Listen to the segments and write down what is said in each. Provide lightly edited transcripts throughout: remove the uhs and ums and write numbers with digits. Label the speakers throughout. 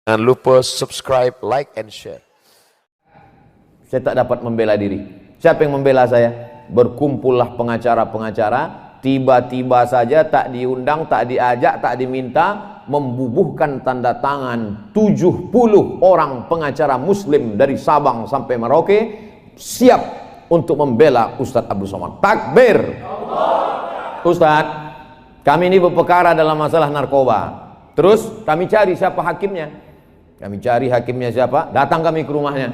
Speaker 1: Jangan lupa subscribe, like, and share.
Speaker 2: Saya tak dapat membela diri. Siapa yang membela saya? Berkumpullah pengacara-pengacara, tiba-tiba saja tak diundang, tak diajak, tak diminta, membubuhkan tanda tangan 70 orang pengacara muslim dari Sabang sampai Merauke siap untuk membela Ustadz Abdul Somad. Takbir. Ustadz, kami ini berperkara dalam masalah narkoba. Terus kami cari siapa hakimnya. Kami cari hakimnya siapa, datang kami ke rumahnya.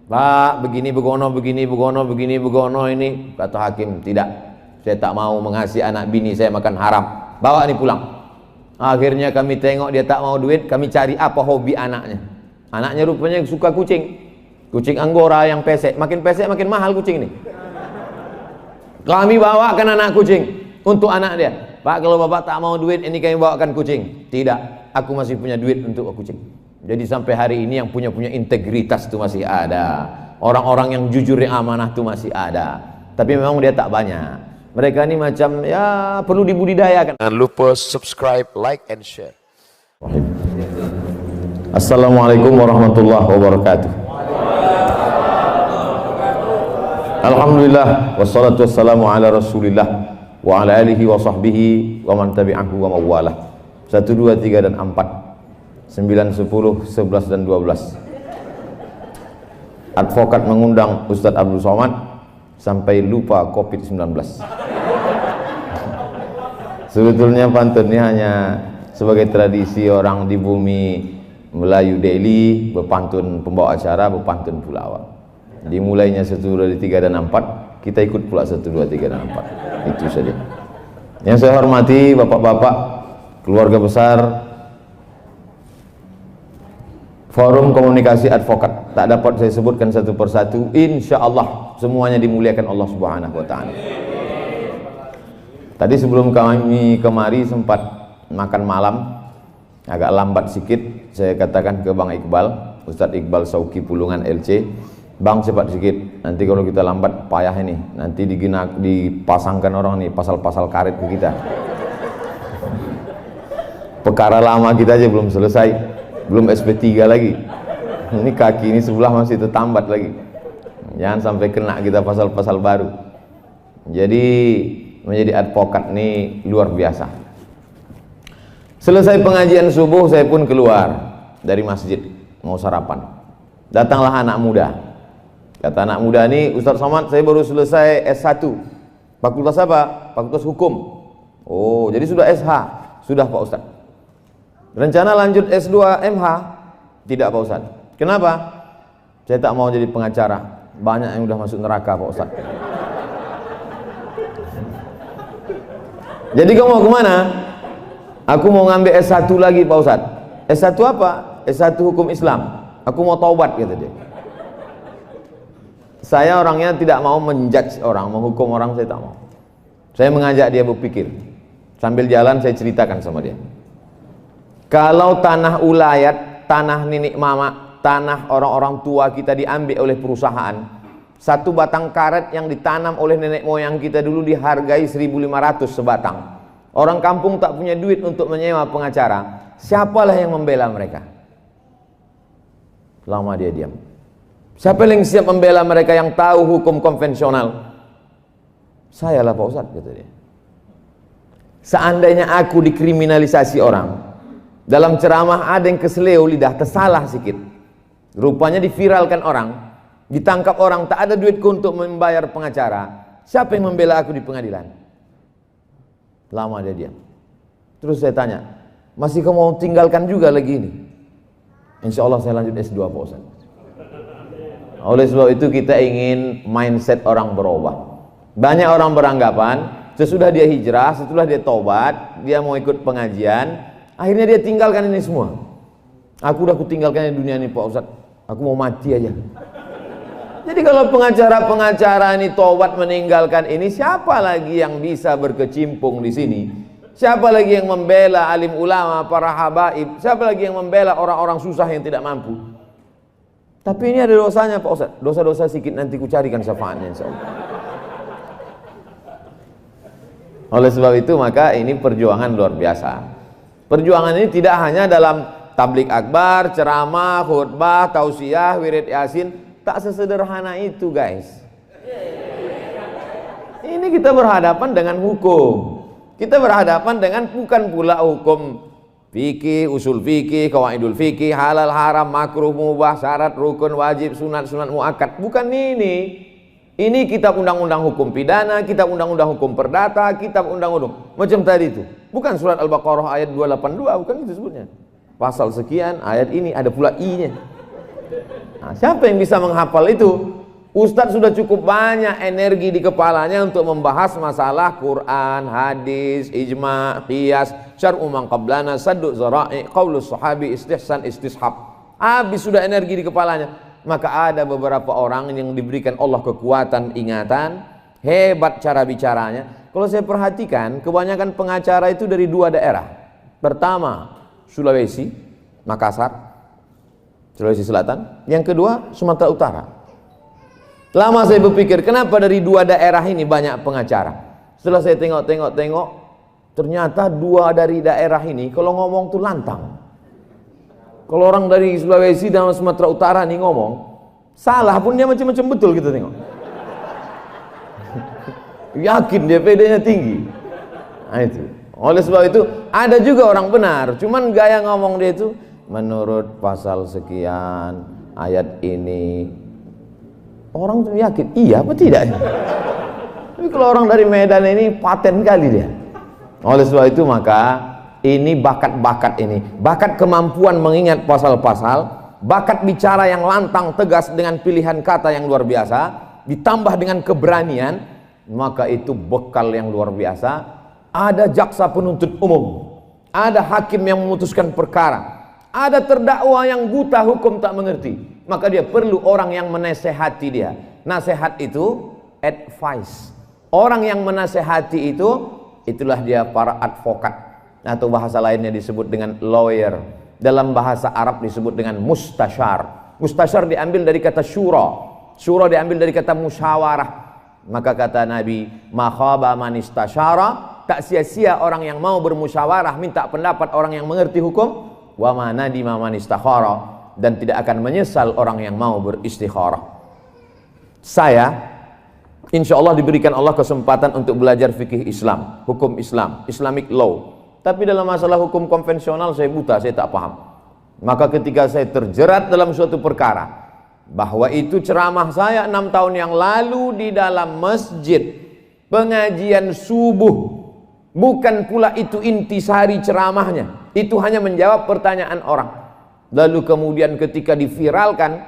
Speaker 2: Pak, begini begono, begini begono, begini begono ini. Kata hakim, tidak, saya tak mau mengasihi anak bini saya makan haram. Bawa ini pulang. Akhirnya kami tengok dia tak mau duit, kami cari apa hobi anaknya. Anaknya rupanya suka kucing. Kucing Anggora yang pesek, makin mahal kucing ini. Kami bawakan anak kucing untuk anak dia. Pak, kalau bapak tak mau duit, ini kami bawakan kucing. Tidak, aku masih punya duit untuk kucing. Jadi sampai hari ini yang punya integritas itu masih ada. Orang-orang yang jujur, yang amanah itu masih ada. Tapi memang dia tak banyak. Mereka ini macam ya perlu dibudidayakan.
Speaker 1: Jangan lupa subscribe, like, and share.
Speaker 2: Assalamualaikum warahmatullahi wabarakatuh. Alhamdulillah wassalatu wassalamu ala Rasulillah wa ala alihi wa sahbihi wa man tabi'ahu wa mawalah. 1, 2, 3 dan 4, 9, 10, 11 dan 12. Advokat mengundang Ustadz Abdul Somad sampai lupa COVID-19. Sebetulnya pantun ini hanya sebagai tradisi orang di bumi Melayu Delhi, berpantun pembawa acara, berpantun pula awal. Dimulainya 1, 2, 3 dan 4, kita ikut pula 1, 2, 3 dan 4. Itu saja. Yang saya hormati bapak-bapak, keluarga besar Forum Komunikasi Advokat, tak dapat saya sebutkan satu persatu. Insya Allah semuanya dimuliakan Allah Subhanahu Wa Taala. Tadi sebelum kami kemari sempat makan malam, agak lambat sedikit. Saya katakan ke Bang Iqbal, Ustadz Iqbal Sauki Pulungan LC, Bang cepat sedikit, nanti kalau kita lambat payah ini, nanti dipasangkan orang nih pasal-pasal karet ke kita. Perkara lama kita aja belum selesai, belum SP3 lagi. Ini kaki ini sebelah masih tertambat lagi. Jangan sampai kena kita pasal-pasal baru. Jadi menjadi advokat ini luar biasa. Selesai pengajian subuh saya pun keluar dari masjid mau sarapan. Datanglah anak muda. Kata anak muda ini, Ustadz Somad, saya baru selesai S1. Fakultas apa? Fakultas Hukum. Oh, jadi sudah SH. Sudah Pak Ustadz. Rencana lanjut S2 MH? Tidak Pak Ustadz. Kenapa? Saya tak mau jadi pengacara. Banyak yang udah masuk neraka Pak Ustadz. Jadi kamu mau kemana? Aku mau ngambil S1 lagi Pak Ustadz. S1 apa? S1 Hukum Islam. Aku mau taubat kata dia. Saya orangnya tidak mau menjudge orang, menghukum orang saya tak mau. Saya mengajak dia berpikir. Sambil jalan saya ceritakan sama dia. Kalau tanah ulayat, tanah nenek mama, tanah orang-orang tua kita diambil oleh perusahaan, satu batang karet yang ditanam oleh nenek moyang kita dulu dihargai 1.500 sebatang. Orang kampung tak punya duit untuk menyewa pengacara. Siapalah yang membela mereka? Lama dia diam. Siapa yang siap membela mereka yang tahu hukum konvensional? Sayalah Pak Ustadz, kata dia. Seandainya aku dikriminalisasi orang, dalam ceramah ada yang keseleo lidah, tersalah sedikit, rupanya diviralkan orang, ditangkap orang, tak ada duitku untuk membayar pengacara. Siapa yang membela aku di pengadilan? Lama dia diam. Terus saya tanya, masih kamu mau tinggalkan juga lagi ini? Insya Allah saya lanjut S2 Pak Ustadz. Oleh sebab itu kita ingin mindset orang berubah. Banyak orang beranggapan sesudah dia hijrah, setelah dia tobat, dia mau ikut pengajian, akhirnya dia tinggalkan ini semua. Aku udah tinggalkan dunia ini Pak Ustadz, aku mau mati aja. Jadi kalau pengacara-pengacara ini tobat meninggalkan ini, siapa lagi yang bisa berkecimpung di sini? Siapa lagi yang membela alim ulama, para habaib? Siapa lagi yang membela orang-orang susah yang tidak mampu? Tapi ini ada dosanya Pak Ustadz. Dosa-dosa sedikit nanti ku carikan syafaatnya insyaallah. Oleh sebab itu maka ini perjuangan luar biasa. Perjuangan ini tidak hanya dalam tablik akbar, ceramah, khutbah, tausiah, wirid yasin. Tak sesederhana itu guys. Ini kita berhadapan dengan hukum. Kita berhadapan dengan bukan pula hukum fikih, usul fikih, qawaidul fikih, halal, haram, makruh, mubah, syarat, rukun, wajib, sunat, sunat muakkad. Bukan ini. Ini kitab undang-undang hukum pidana, kitab undang-undang hukum perdata, kitab undang-undang macam tadi itu. Bukan surat Al-Baqarah ayat 282, bukan itu sebutnya. Pasal sekian, ayat ini ada pula i-nya. Nah, siapa yang bisa menghafal itu? Ustadz sudah cukup banyak energi di kepalanya untuk membahas masalah Quran, hadis, ijma', qiyas, syar'u man qablana, saddu zara'i, qaulus sahabi, istihsan, istishab. Habis sudah energi di kepalanya. Maka ada beberapa orang yang diberikan Allah kekuatan ingatan, hebat cara bicaranya. Kalau saya perhatikan, kebanyakan pengacara itu dari dua daerah. Pertama, Sulawesi, Makassar, Sulawesi Selatan. Yang kedua, Sumatera Utara. Lama saya berpikir, kenapa dari dua daerah ini banyak pengacara? Setelah saya tengok, ternyata dua dari daerah ini kalau ngomong tuh lantang. Kalau orang dari Sulawesi dan Sumatera Utara nih ngomong, salah pun dia macam-macam betul kita tengok. Yakin dia PD-nya tinggi. Nah itu. Oleh sebab itu ada juga orang benar, cuman gaya ngomong dia itu menurut pasal sekian ayat ini. Orang tuh yakin, iya apa tidak? Tapi kalau orang dari Medan ini paten kali dia. Oleh sebab itu maka ini bakat-bakat ini, bakat kemampuan mengingat pasal-pasal, bakat bicara yang lantang tegas dengan pilihan kata yang luar biasa, ditambah dengan keberanian, maka itu bekal yang luar biasa. Ada jaksa penuntut umum, ada hakim yang memutuskan perkara, ada terdakwa yang buta hukum tak mengerti, maka dia perlu orang yang menasehati dia. Nasihat itu advice. Orang yang menasehati itu, itulah dia para advokat, atau bahasa lainnya disebut dengan lawyer. Dalam bahasa Arab disebut dengan mustasyar. Mustasyar diambil dari kata syura, syura diambil dari kata musyawarah. Maka kata Nabi, ma khaba man istasyara, tak sia-sia orang yang mau bermusyawarah, minta pendapat orang yang mengerti hukum. Wa ma nadima man istakhara, dan tidak akan menyesal orang yang mau beristikharah. Saya insya Allah diberikan Allah kesempatan untuk belajar fikih Islam, hukum Islam, Islamic law. Tapi dalam masalah hukum konvensional saya buta, saya tak paham. Maka ketika saya terjerat dalam suatu perkara, bahwa itu ceramah saya 6 tahun yang lalu di dalam masjid, pengajian subuh, bukan pula itu intisari ceramahnya, itu hanya menjawab pertanyaan orang. Lalu kemudian ketika diviralkan,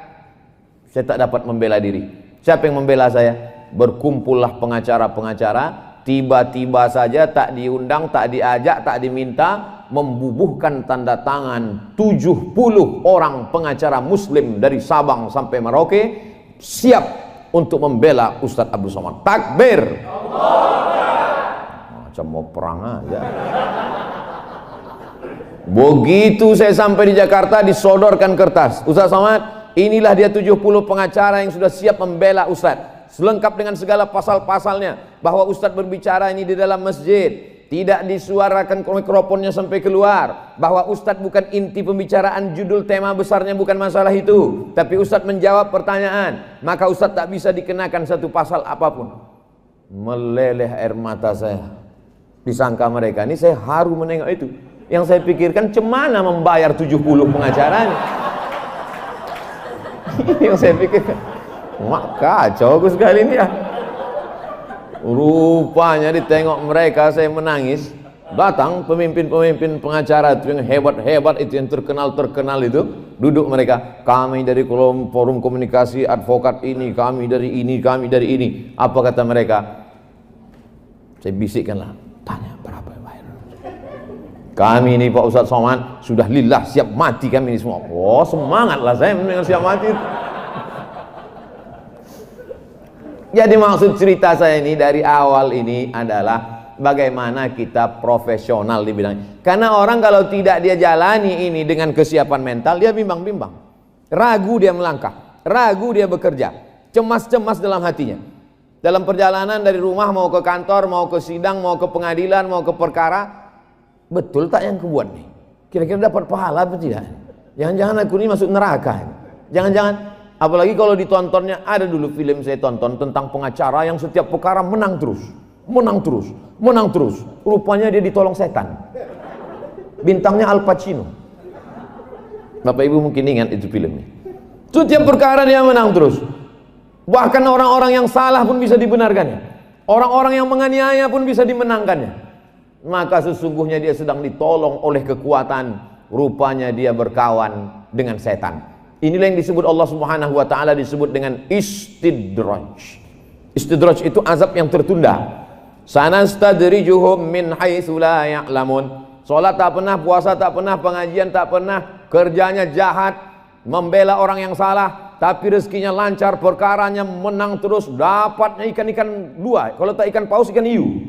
Speaker 2: saya tak dapat membela diri. Siapa yang membela saya? Berkumpullah pengacara-pengacara, tiba-tiba saja tak diundang, tak diajak, tak diminta, membubuhkan tanda tangan 70 orang pengacara muslim dari Sabang sampai Merauke siap untuk membela Ustadz Abdul Somad. Takbir! Macam mau perang aja. Begitu saya sampai di Jakarta, disodorkan kertas, Ustadz Somad, inilah dia 70 pengacara yang sudah siap membela Ustadz, selengkap dengan segala pasal-pasalnya, bahwa Ustadz berbicara ini di dalam masjid, tidak disuarakan mikrofonnya sampai keluar, bahwa Ustadz bukan inti pembicaraan, judul tema besarnya bukan masalah itu, tapi Ustadz menjawab pertanyaan, maka Ustadz tak bisa dikenakan satu pasal apapun. Meleleh air mata saya, disangka mereka ini saya haru menengok itu. Yang saya pikirkan, cemana membayar 70 pengacaranya. Yang saya pikirkan, mak kacau sekali ini ya. Rupanya ditengok mereka saya menangis, datang pemimpin-pemimpin pengacara itu yang hebat-hebat itu, yang terkenal itu, duduk mereka, kami dari forum komunikasi advokat ini, kami dari ini, kami dari ini. Apa kata mereka? Saya bisikkanlah, tanya berapa yang bayar? Kami ini Pak Ustadz Somad sudah lillah siap mati kami ini semua. Oh semangatlah saya mendengar siap mati. Jadi maksud cerita saya ini dari awal ini adalah bagaimana kita profesional di bidang. Karena orang kalau tidak dia jalani ini dengan kesiapan mental, dia bimbang-bimbang, ragu dia melangkah, ragu dia bekerja, cemas-cemas dalam hatinya. Dalam perjalanan dari rumah mau ke kantor, mau ke sidang, mau ke pengadilan, mau ke perkara, betul tak yang kebuat nih? Kira-kira dapat pahala atau tidak? Jangan-jangan aku ini masuk neraka. Jangan-jangan, apalagi kalau ditontonnya, ada dulu film saya tonton tentang pengacara yang setiap perkara menang terus. Menang terus, menang terus. Rupanya dia ditolong setan. Bintangnya Al Pacino. Bapak Ibu mungkin ingat itu filmnya. Setiap perkara dia menang terus. Bahkan orang-orang yang salah pun bisa dibenarkannya. Orang-orang yang menganiaya pun bisa dimenangkannya. Maka sesungguhnya dia sedang ditolong oleh kekuatan. Rupanya dia berkawan dengan setan. Inilah yang disebut Allah Subhanahu wa taala disebut dengan istidraj. Istidraj itu azab yang tertunda. Sanastadrijuhum min haitsu la ya'lamun. Salat tak pernah, puasa tak pernah, pengajian tak pernah, kerjanya jahat, membela orang yang salah, tapi rezekinya lancar, perkaranya menang terus, dapatnya ikan-ikan dua, kalau tak ikan paus, ikan hiu.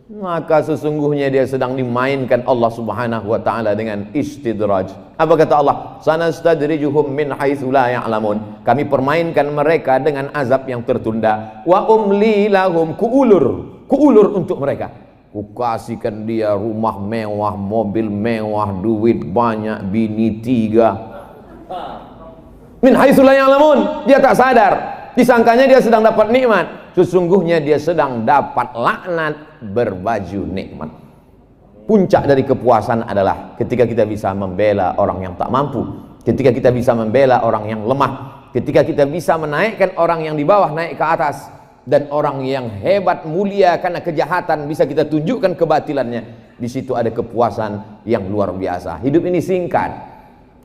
Speaker 2: Maka sesungguhnya dia sedang dimainkan Allah Subhanahu wa taala dengan istidraj. Apa kata Allah? Sanastadrijuhum min haitsu la ya'lamun. Kami permainkan mereka dengan azab yang tertunda. Wa umli lahum, kuulur untuk mereka. Kukasihkan dia rumah mewah, mobil mewah, duit banyak, bini 3. Min haitsu la ya'lamun. Dia tak sadar. Disangkanya dia sedang dapat nikmat. Sesungguhnya dia sedang dapat laknat berbaju nikmat. Puncak dari kepuasan adalah ketika kita bisa membela orang yang tak mampu, ketika kita bisa membela orang yang lemah, ketika kita bisa menaikkan orang yang di bawah naik ke atas, dan orang yang hebat mulia karena kejahatan bisa kita tunjukkan kebatilannya. Di situ ada kepuasan yang luar biasa. Hidup ini singkat.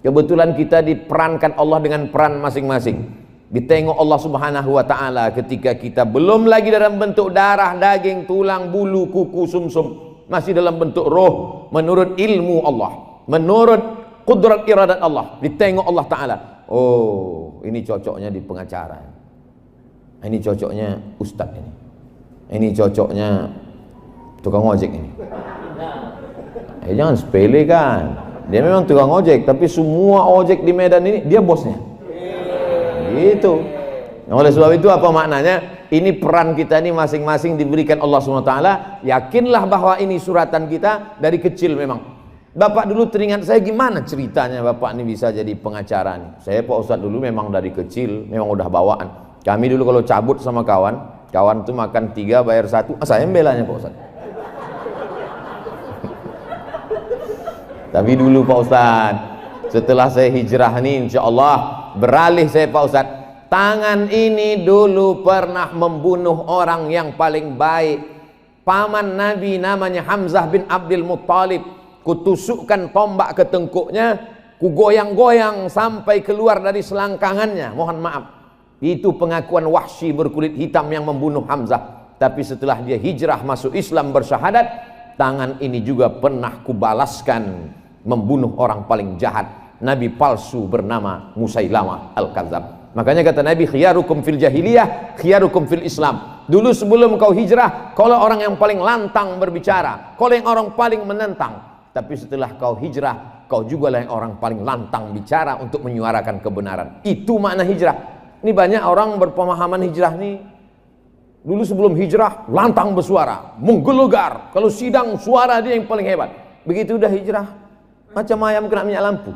Speaker 2: Kebetulan kita diperankan Allah dengan peran masing-masing. Ditengok Allah Subhanahu wa taala ketika kita belum lagi dalam bentuk darah, daging, tulang, bulu, kuku, sumsum, masih dalam bentuk roh menurut ilmu Allah, menurut kudrat iradat Allah. Ditengok Allah taala, oh ini cocoknya di pengacara, ini cocoknya ustadz, ini cocoknya tukang ojek ini. Jangan sepele kan, dia memang tukang ojek, tapi semua ojek di Medan ini dia bosnya. Itu. Nah, oleh sebab itu apa maknanya? Ini peran kita ini masing-masing diberikan Allah SWT. Yakinlah bahwa ini suratan kita dari kecil memang. Bapak dulu teringat saya gimana ceritanya Bapak ini bisa jadi pengacara nih. Saya Pak Ustadz dulu memang dari kecil memang udah bawaan. Kami dulu kalau cabut sama kawan tuh makan 3 bayar 1. Saya membelanya Pak Ustadz. Tapi dulu Pak Ustadz, setelah saya hijrah nih insya Allah beralih saya Pak Ustadz, tangan ini dulu pernah membunuh orang yang paling baik, paman Nabi namanya Hamzah bin Abdul Muttalib. Kutusukkan tombak ke tengkuknya, kugoyang-goyang sampai keluar dari selangkangannya. Mohon maaf, itu pengakuan Wahsy berkulit hitam yang membunuh Hamzah. Tapi setelah dia hijrah masuk Islam bersyahadat, tangan ini juga pernah kubalaskan membunuh orang paling jahat, nabi palsu bernama Musailamah Al-Kadzab. Makanya kata Nabi, khiyarukum fil jahiliyah, khiyarukum fil Islam. Dulu sebelum kau hijrah, kaulah orang yang paling lantang berbicara, kaulah yang orang paling menentang. Tapi setelah kau hijrah, kau juga lah yang orang paling lantang bicara untuk menyuarakan kebenaran. Itu makna hijrah. Ini banyak orang berpemahaman hijrah nih, dulu sebelum hijrah lantang bersuara, menggelegar, kalau sidang suara dia yang paling hebat. Begitu udah hijrah, macam ayam kena minyak lampu.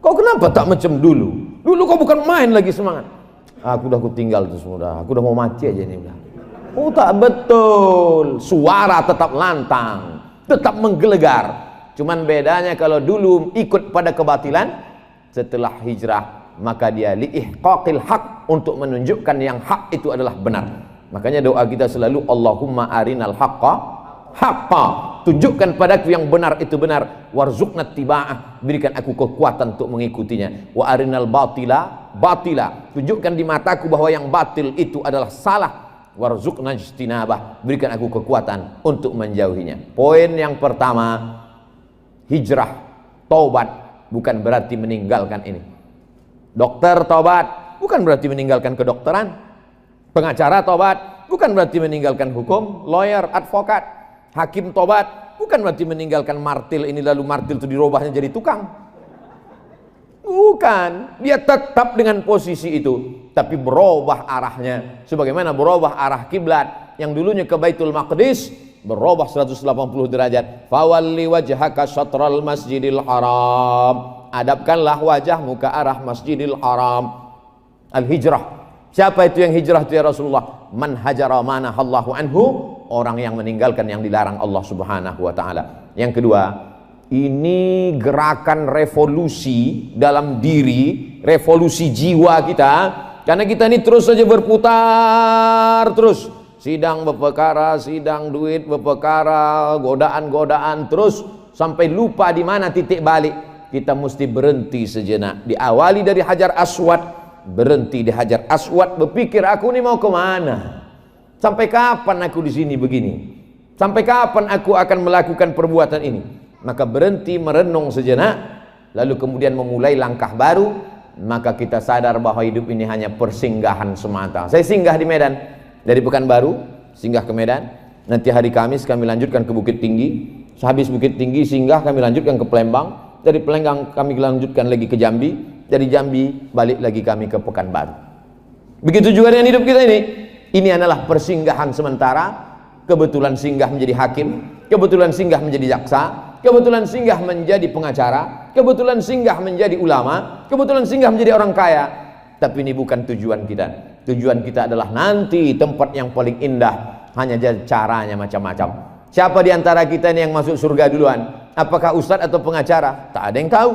Speaker 2: Kau kenapa tak macam dulu? Dulu kau bukan main lagi semangat. Aku tinggal tuh semua, aku udah mau mati aja nih udah. Oh tak betul, suara tetap lantang, tetap menggelegar. Cuman bedanya kalau dulu ikut pada kebatilan, setelah hijrah maka dia liihqaqil haq, untuk menunjukkan yang hak itu adalah benar. Makanya doa kita selalu Allahumma arinal haqqa haqqa, tunjukkan padaku yang benar itu benar, warzuqna tiba'ah, berikan aku kekuatan untuk mengikutinya, wa arinal batila batila, tunjukkan di mataku bahwa yang batil itu adalah salah, warzuqna ijtinabah, berikan aku kekuatan untuk menjauhinya. Poin yang pertama, hijrah, taubat bukan berarti meninggalkan ini. Dokter taubat bukan berarti meninggalkan kedokteran. Pengacara taubat bukan berarti meninggalkan hukum. Lawyer, advokat, hakim tobat bukan berarti meninggalkan martil ini lalu martil itu dirubahnya jadi tukang. Bukan, dia tetap dengan posisi itu, tapi berubah arahnya. Sebagaimana berubah arah kiblat, yang dulunya ke Baitul Maqdis, berubah 180 derajat. Fawalli wajhaka syatral masjidil haram, hadapkanlah wajahmu ke arah Masjidil Haram. Al-hijrah. Siapa itu yang hijrah itu ya Rasulullah? Man hajara manahallahu anhu, orang yang meninggalkan yang dilarang Allah Subhanahu wa taala. Yang kedua, ini gerakan revolusi dalam diri, revolusi jiwa kita, karena kita ini terus saja berputar terus. Sidang berperkara, sidang duit berperkara, godaan-godaan terus sampai lupa di mana titik balik. Kita mesti berhenti sejenak. Diawali dari Hajar Aswad, berhenti di Hajar Aswad, berpikir aku ini mau kemana? Sampai kapan aku di sini begini? Sampai kapan aku akan melakukan perbuatan ini? Maka berhenti merenung sejenak, lalu kemudian memulai langkah baru. Maka kita sadar bahwa hidup ini hanya persinggahan semata. Saya singgah di Medan, dari Pekanbaru singgah ke Medan. Nanti hari Kamis kami lanjutkan ke Bukit Tinggi. Sehabis Bukit Tinggi singgah kami lanjutkan ke Palembang. Dari Palembang kami lanjutkan lagi ke Jambi. Dari Jambi balik lagi kami ke Pekanbaru. Begitu juga dengan hidup kita ini. Ini adalah persinggahan sementara. Kebetulan singgah menjadi hakim, kebetulan singgah menjadi jaksa, kebetulan singgah menjadi pengacara, kebetulan singgah menjadi ulama, kebetulan singgah menjadi orang kaya. Tapi ini bukan tujuan kita. Tujuan kita adalah nanti tempat yang paling indah. Hanya caranya macam-macam. Siapa di antara kita ini yang masuk surga duluan? Apakah ustadz atau pengacara? Tak ada yang tahu.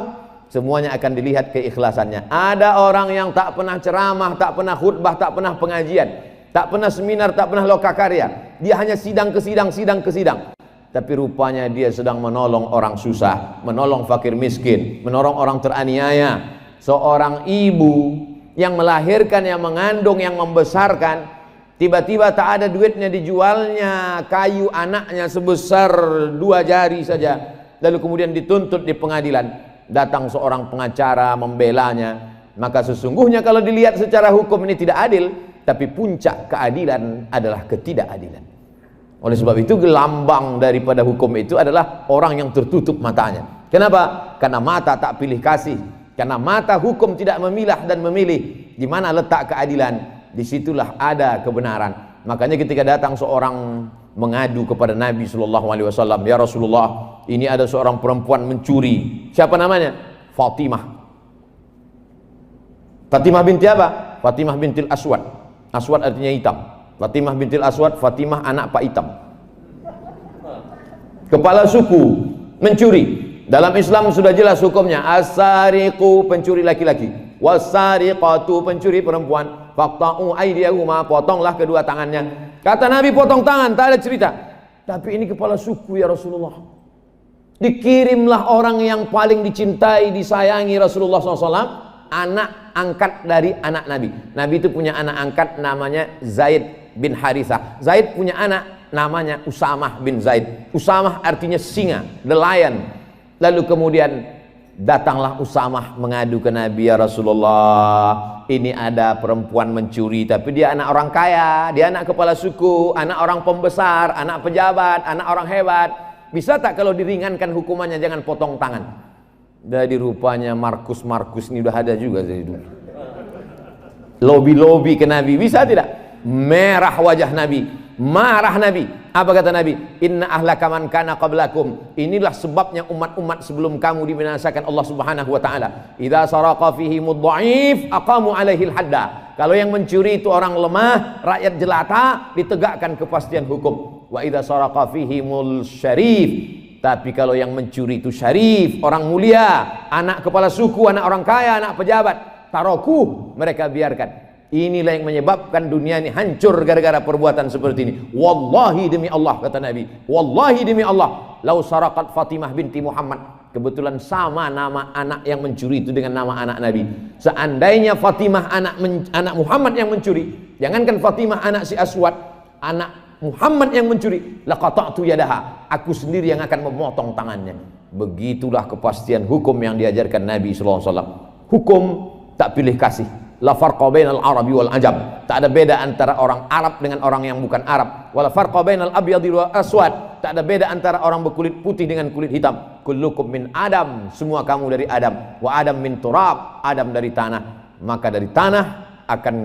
Speaker 2: Semuanya akan dilihat keikhlasannya. Ada orang yang tak pernah ceramah, tak pernah khutbah, tak pernah pengajian, tak pernah seminar, tak pernah lokakarya. Dia hanya sidang ke sidang, sidang ke sidang. Tapi rupanya dia sedang menolong orang susah, menolong fakir miskin, menolong orang teraniaya. Seorang ibu yang melahirkan, yang mengandung, yang membesarkan, tiba-tiba tak ada duitnya, dijualnya kayu anaknya sebesar 2 jari saja. Lalu kemudian dituntut di pengadilan. Datang seorang pengacara membelanya. Maka sesungguhnya kalau dilihat secara hukum ini tidak adil, tapi puncak keadilan adalah ketidakadilan. Oleh sebab itu gelambang daripada hukum itu adalah orang yang tertutup matanya. Kenapa? Karena mata tak pilih kasih. Karena mata hukum tidak memilah dan memilih. Di mana letak keadilan, disitulah ada kebenaran. Makanya ketika datang seorang mengadu kepada Nabi SAW, ya Rasulullah, ini ada seorang perempuan mencuri. Siapa namanya? Fatimah. Fatimah binti apa? Fatimah bintil Aswad. Aswad artinya hitam. Fatimah bintil Aswad, Fatimah anak Pak Hitam. Kepala suku, mencuri. Dalam Islam sudah jelas hukumnya. As-sariqu, pencuri laki-laki. Was-sariqatu, pencuri perempuan. Faqta'u aydiyahuma, potonglah kedua tangannya. Kata Nabi, potong tangan, tak ada cerita. Tapi ini kepala suku ya Rasulullah. Dikirimlah orang yang paling dicintai, disayangi Rasulullah SAW, anak angkat dari anak Nabi. Nabi itu punya anak angkat namanya Zaid bin Harithah. Zaid punya anak namanya Usamah bin Zaid. Usamah artinya singa, the lion. Lalu kemudian datanglah Usamah mengadu ke Nabi, ya Rasulullah, ini ada perempuan mencuri, tapi dia anak orang kaya, dia anak kepala suku, anak orang pembesar, anak pejabat, anak orang hebat. Bisa tak kalau diringankan hukumannya, jangan potong tangan? Jadi rupanya Markus ini udah ada juga dari dulu. Lobby ke Nabi, bisa tidak? Merah wajah Nabi, marah Nabi. Apa kata Nabi? Inna ahlaka man kana qablakum. Inilah sebabnya umat-umat sebelum kamu dibinasakan Allah Subhanahu wa taala. Idza saraqa fihi mudha'if aqamu alaihi al-hadda. Kalau yang mencuri itu orang lemah, rakyat jelata, ditegakkan kepastian hukum. Wa idza saraqa fihi mul syarif. Tapi kalau yang mencuri itu syarif, orang mulia, anak kepala suku, anak orang kaya, anak pejabat, taroku, mereka biarkan. Inilah yang menyebabkan dunia ini hancur gara-gara perbuatan seperti ini. Wallahi demi Allah, kata Nabi, wallahi demi Allah, lau saraqat Fatimah binti Muhammad, kebetulan sama nama anak yang mencuri itu dengan nama anak Nabi. Seandainya Fatimah anak Muhammad yang mencuri, jangankan Fatimah anak si Aswad, anak Muhammad yang mencuri, laqata'tu yadaha, aku sendiri yang akan memotong tangannya. Begitulah kepastian hukum yang diajarkan Nabi SAW. Hukum tak pilih kasih. La farqa bainal arabi wal ajam. Tak ada beda antara orang Arab dengan orang yang bukan Arab. Wala farqa bainal abyadi wal aswad. Tak ada beda antara orang berkulit putih dengan kulit hitam. Kullukum min Adam, semua kamu dari Adam. Wa Adam min turab, Adam dari tanah. Maka dari tanah akan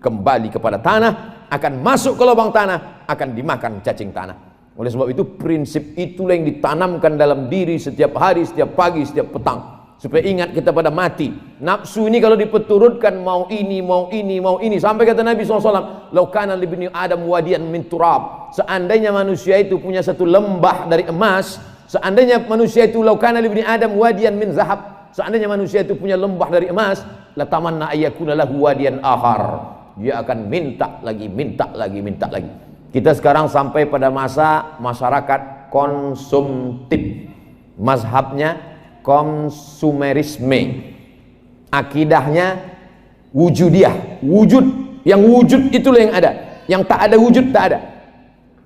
Speaker 2: kembali kepada tanah, akan masuk ke lubang tanah, akan dimakan cacing tanah. Oleh sebab itu prinsip itulah yang ditanamkan dalam diri setiap hari, setiap pagi, setiap petang, supaya ingat kita pada mati. Nafsu ini kalau dipeturutkan mau ini, mau ini, mau ini, sampai kata Nabi SAW, "Lau kana libni Adam wadiyan min turab." Seandainya manusia itu punya satu lembah dari emas, seandainya manusia itu lau kana libni Adam wadiyan min zahab, seandainya manusia itu punya lembah dari emas, la tamanna ayyakuna lahu wadiyan akhar. Dia akan minta lagi, minta lagi, minta lagi. Kita sekarang sampai pada masa masyarakat konsumtif. Mazhabnya konsumerisme. Akidahnya wujudiyah. Wujud. Yang wujud itulah yang ada. Yang tak ada wujud tak ada.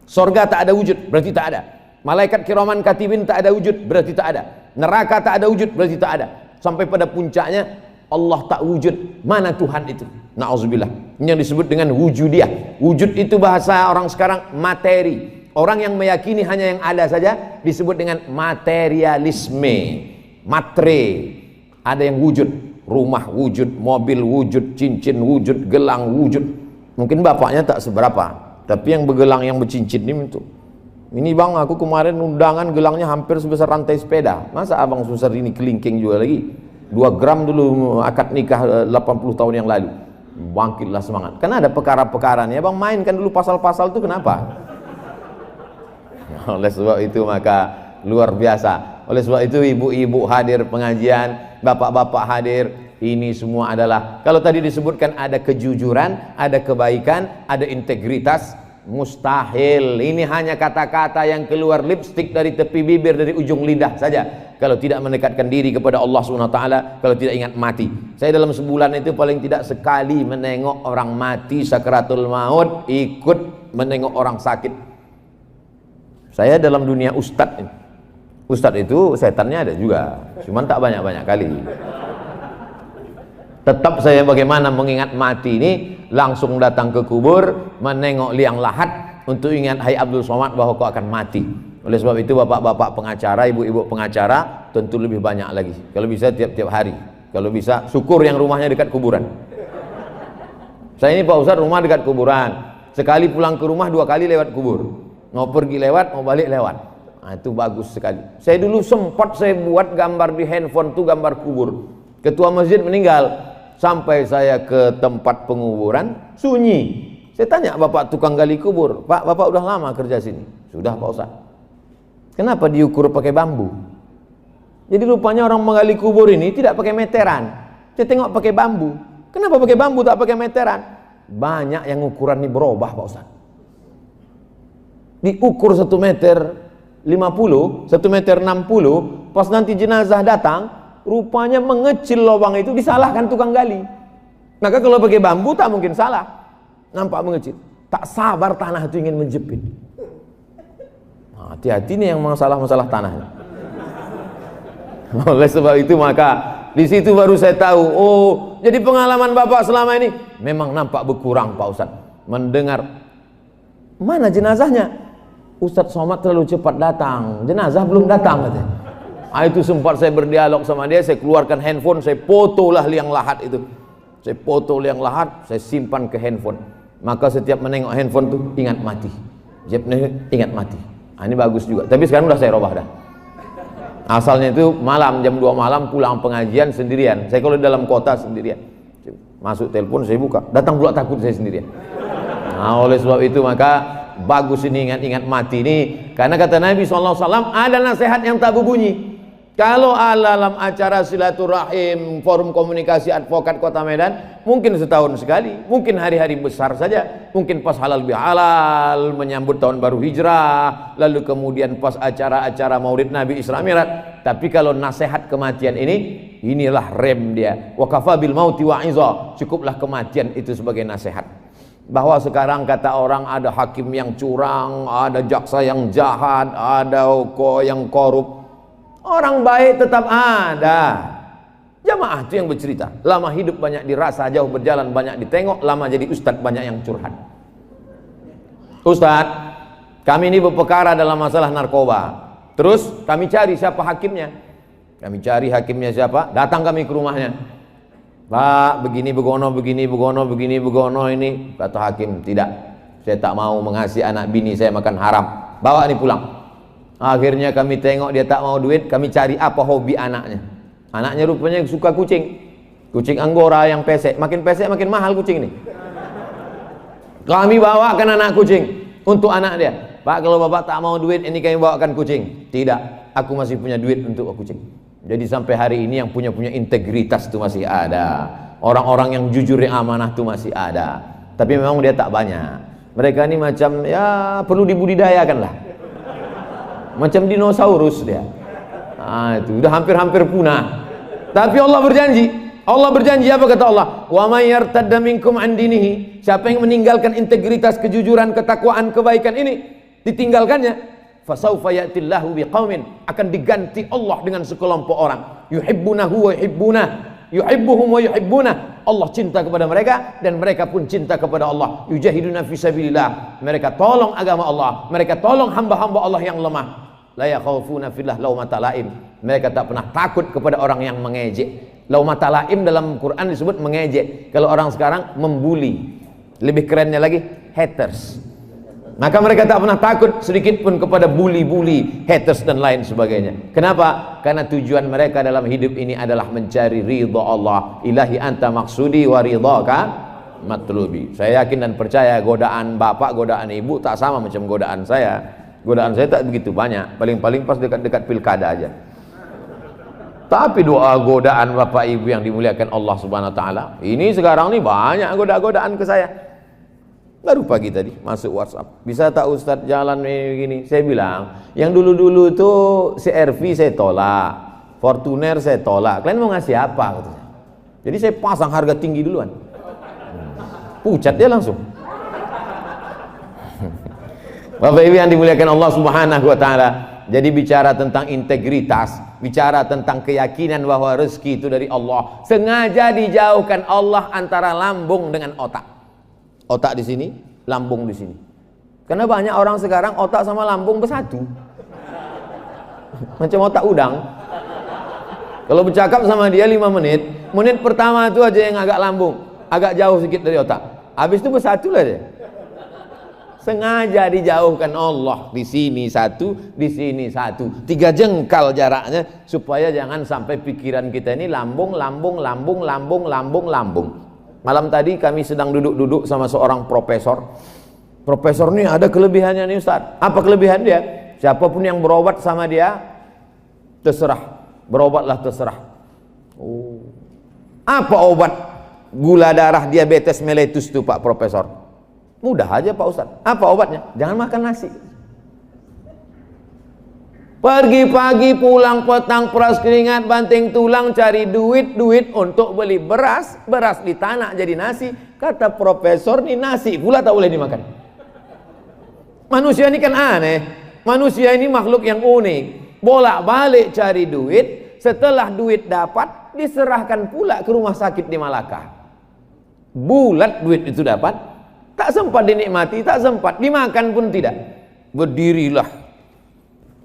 Speaker 2: Sorga tak ada wujud, berarti tak ada. Malaikat kiraman katibin tak ada wujud, berarti tak ada. Neraka tak ada wujud, berarti tak ada. Sampai pada puncaknya Allah tak wujud. Mana Tuhan itu? Na'udzubillah. Ini yang disebut dengan wujudiyah. Wujud itu bahasa orang sekarang materi. Orang yang meyakini hanya yang ada saja disebut dengan materialisme. Matre. Ada yang wujud. Rumah wujud, mobil wujud, cincin wujud, gelang wujud. Mungkin bapaknya tak seberapa, tapi yang bergelang, yang bercincin ini itu. Ini bang, aku kemarin undangan gelangnya hampir sebesar rantai sepeda. Masa abang sebesar ini kelingking juga lagi? 2 gram dulu akad nikah 80 tahun yang lalu. Bangkitlah semangat. Karena ada perkara-perkara nih, abang mainkan dulu pasal-pasal itu kenapa? Oleh sebab itu maka luar biasa. Oleh sebab itu ibu-ibu hadir pengajian, bapak-bapak hadir. Ini semua adalah, kalau tadi disebutkan ada kejujuran, ada kebaikan, ada integritas, mustahil. Ini hanya kata-kata yang keluar lipstik dari tepi bibir, dari ujung lidah saja. Kalau tidak mendekatkan diri kepada Allah SWT, kalau tidak ingat mati. Saya dalam sebulan itu paling tidak sekali menengok orang mati sakaratul maut, ikut menengok orang sakit. Saya dalam dunia ustadz. Ustadz itu setannya ada juga, cuman tak banyak-banyak kali. Tetap saya bagaimana mengingat mati ini, langsung datang ke kubur, menengok liang lahat untuk ingat, hai Abdul Somad, bahwa kau akan mati. Oleh sebab itu bapak-bapak pengacara, ibu-ibu pengacara tentu lebih banyak lagi. Kalau bisa tiap-tiap hari. Kalau bisa syukur yang rumahnya dekat kuburan. Saya ini Pak Ustadz rumah dekat kuburan. Sekali pulang ke rumah 2 kali lewat kubur. Mau pergi lewat, mau balik lewat. Nah, itu bagus sekali. Saya dulu sempat saya buat gambar di handphone tuh, gambar kubur. Ketua masjid meninggal. Sampai saya ke tempat penguburan, sunyi. Saya tanya bapak tukang gali kubur, Pak, bapak udah lama kerja sini? Sudah Pak Ustaz. Kenapa diukur pakai bambu? Jadi rupanya orang menggali kubur ini tidak pakai meteran. Saya tengok pakai bambu. Kenapa pakai bambu tak pakai meteran? Banyak yang ukuran ini berubah Pak Ustaz. Diukur 1 meter 50, 1 meter 60, pas nanti jenazah datang, rupanya mengecil lubang itu, disalahkan tukang gali. Maka kalau pakai bambu tak mungkin salah. Nampak mengecil. Tak sabar tanah itu ingin menjepit. Nah, hati-hati nih yang masalah-masalah tanahnya. Oleh sebab itu maka di situ baru saya tahu, oh, jadi pengalaman bapak selama ini memang nampak berkurang Pak Ustadz. Mendengar, mana jenazahnya? Ustadz Somad terlalu cepat datang, jenazah belum datang katanya. Itu sempat saya berdialog sama dia, saya keluarkan handphone, saya fotolah liang lahat itu. Saya foto liang lahat, saya simpan ke handphone. Maka setiap menengok handphone tuh ingat mati. Ingat mati. Ini bagus juga. Tapi sekarang udah saya robah dah. Asalnya itu malam, jam 2 malam pulang pengajian sendirian. Saya kalau di dalam kota sendirian. Masuk telepon saya buka, datang pula takut saya sendirian. Nah, oleh sebab itu maka bagus ini ingat-ingat mati ini, karena kata Nabi SAW ada nasihat yang tak berbunyi. Kalau dalam acara silaturahim, forum komunikasi advokat Kota Medan, mungkin setahun sekali, mungkin hari-hari besar saja, mungkin pas halal bihalal, menyambut tahun baru hijrah, lalu kemudian pas acara-acara maulid Nabi Isra Mi'raj. Tapi kalau nasihat kematian ini, inilah rem dia. Wa kafa bil mauti wa'iza, cukuplah kematian itu sebagai nasihat. Bahwa sekarang kata orang ada hakim yang curang, ada jaksa yang jahat, ada yang korup. Orang baik tetap ada. Jamaah itu yang bercerita. Lama hidup banyak dirasa, jauh berjalan banyak ditengok, lama jadi ustadz banyak yang curhat. Ustadz, kami ini berperkara dalam masalah narkoba. Terus kami cari siapa hakimnya. Kami cari hakimnya siapa, datang kami ke rumahnya. Pak, begini begono, begini begono, begini begono ini. Kata hakim, tidak. Saya tak mau mengasihi anak bini saya makan haram. bawa nih pulang. Akhirnya kami tengok dia tak mau duit, kami cari apa hobi anaknya. Anaknya rupanya suka kucing. Kucing Anggora yang pesek, makin makin mahal kucing nih. Kami bawakan anak kucing untuk anak dia. Pak, kalau bapak tak mau duit, ini kami bawakan kucing. Tidak, aku masih punya duit untuk kucing. Jadi sampai hari ini yang punya integritas itu masih ada. Orang-orang yang jujur, yang amanah itu masih ada. Tapi memang dia tak banyak. Mereka ini macam ya perlu dibudidayakan lah. Macam dinosaurus dia. Nah, itu udah hampir punah. Tapi Allah berjanji apa kata Allah? Wa may yartadda minkum an dinihi, siapa yang meninggalkan integritas, kejujuran, ketakwaan, kebaikan ini, ditinggalkannya, fasaufa ya'tillahu biqaumin, akan diganti Allah dengan sekelompok orang, yuhibbunahu wa yuhibbuhum wa yuhibbunah. Allah cinta kepada mereka dan mereka pun cinta kepada Allah. Yujahiduna fi sabilillah, mereka tolong agama Allah, mereka tolong hamba-hamba Allah yang lemah. La yakhafuna fillah laumata laim, mereka tak pernah takut kepada orang yang mengejek. Laumata laim dalam Quran disebut mengejek. Kalau orang sekarang membuli, lebih kerennya lagi haters. Maka mereka tak pernah takut sedikit pun kepada bully, haters dan lain sebagainya. Kenapa? Karena tujuan mereka dalam hidup ini adalah mencari ridha Allah. Ilahi anta maksudi wa ridhaka matlubi. Saya yakin dan percaya godaan bapak, godaan ibu tak sama macam godaan saya. Godaan saya tak begitu banyak, paling-paling pas dekat-dekat pilkada aja. Tapi doa godaan bapak ibu yang dimuliakan Allah Subhanahu wa taala, ini sekarang nih banyak godaan ke saya. Baru pagi tadi masuk WhatsApp, bisa tak Ustadz jalan begini? Saya bilang, yang dulu-dulu tuh CRV saya tolak, Fortuner saya tolak. Kalian mau ngasih apa? Katanya. Jadi saya pasang harga tinggi duluan. Pucat dia langsung. Bapak Ibu yang dimuliakan Allah Subhanahu wa taala. Jadi bicara tentang integritas, bicara tentang keyakinan bahwa rezeki itu dari Allah. Sengaja dijauhkan Allah antara lambung dengan otak. Otak di sini, lambung di sini. Karena banyak orang sekarang otak sama lambung bersatu. Macam otak udang. Kalau bercakap sama dia 5 menit, menit pertama itu aja yang agak lambung, agak jauh sedikit dari otak. Habis itu bersatu lah dia. Sengaja dijauhkan Allah, di sini satu, di sini satu. 3 jengkal jaraknya supaya jangan sampai pikiran kita ini lambung. Malam tadi kami sedang duduk-duduk sama seorang profesor. Profesor ini ada kelebihannya nih Ustaz. Apa kelebihan dia? Siapapun yang berobat sama dia, terserah. Berobatlah terserah. Oh. Apa obat gula darah diabetes mellitus itu Pak Profesor? Mudah aja Pak Ustaz. Apa obatnya? Jangan makan nasi. Pergi pagi pulang petang peras keringat banting tulang cari duit untuk beli beras di tanah jadi nasi. Kata profesor nih nasi pula tak boleh dimakan. Manusia ini kan aneh. Manusia ini makhluk yang unik. Bolak-balik cari duit, setelah duit dapat diserahkan pula ke rumah sakit di Malaka. Bulat duit itu dapat, tak sempat dinikmati, tak sempat dimakan pun tidak. Berdirilah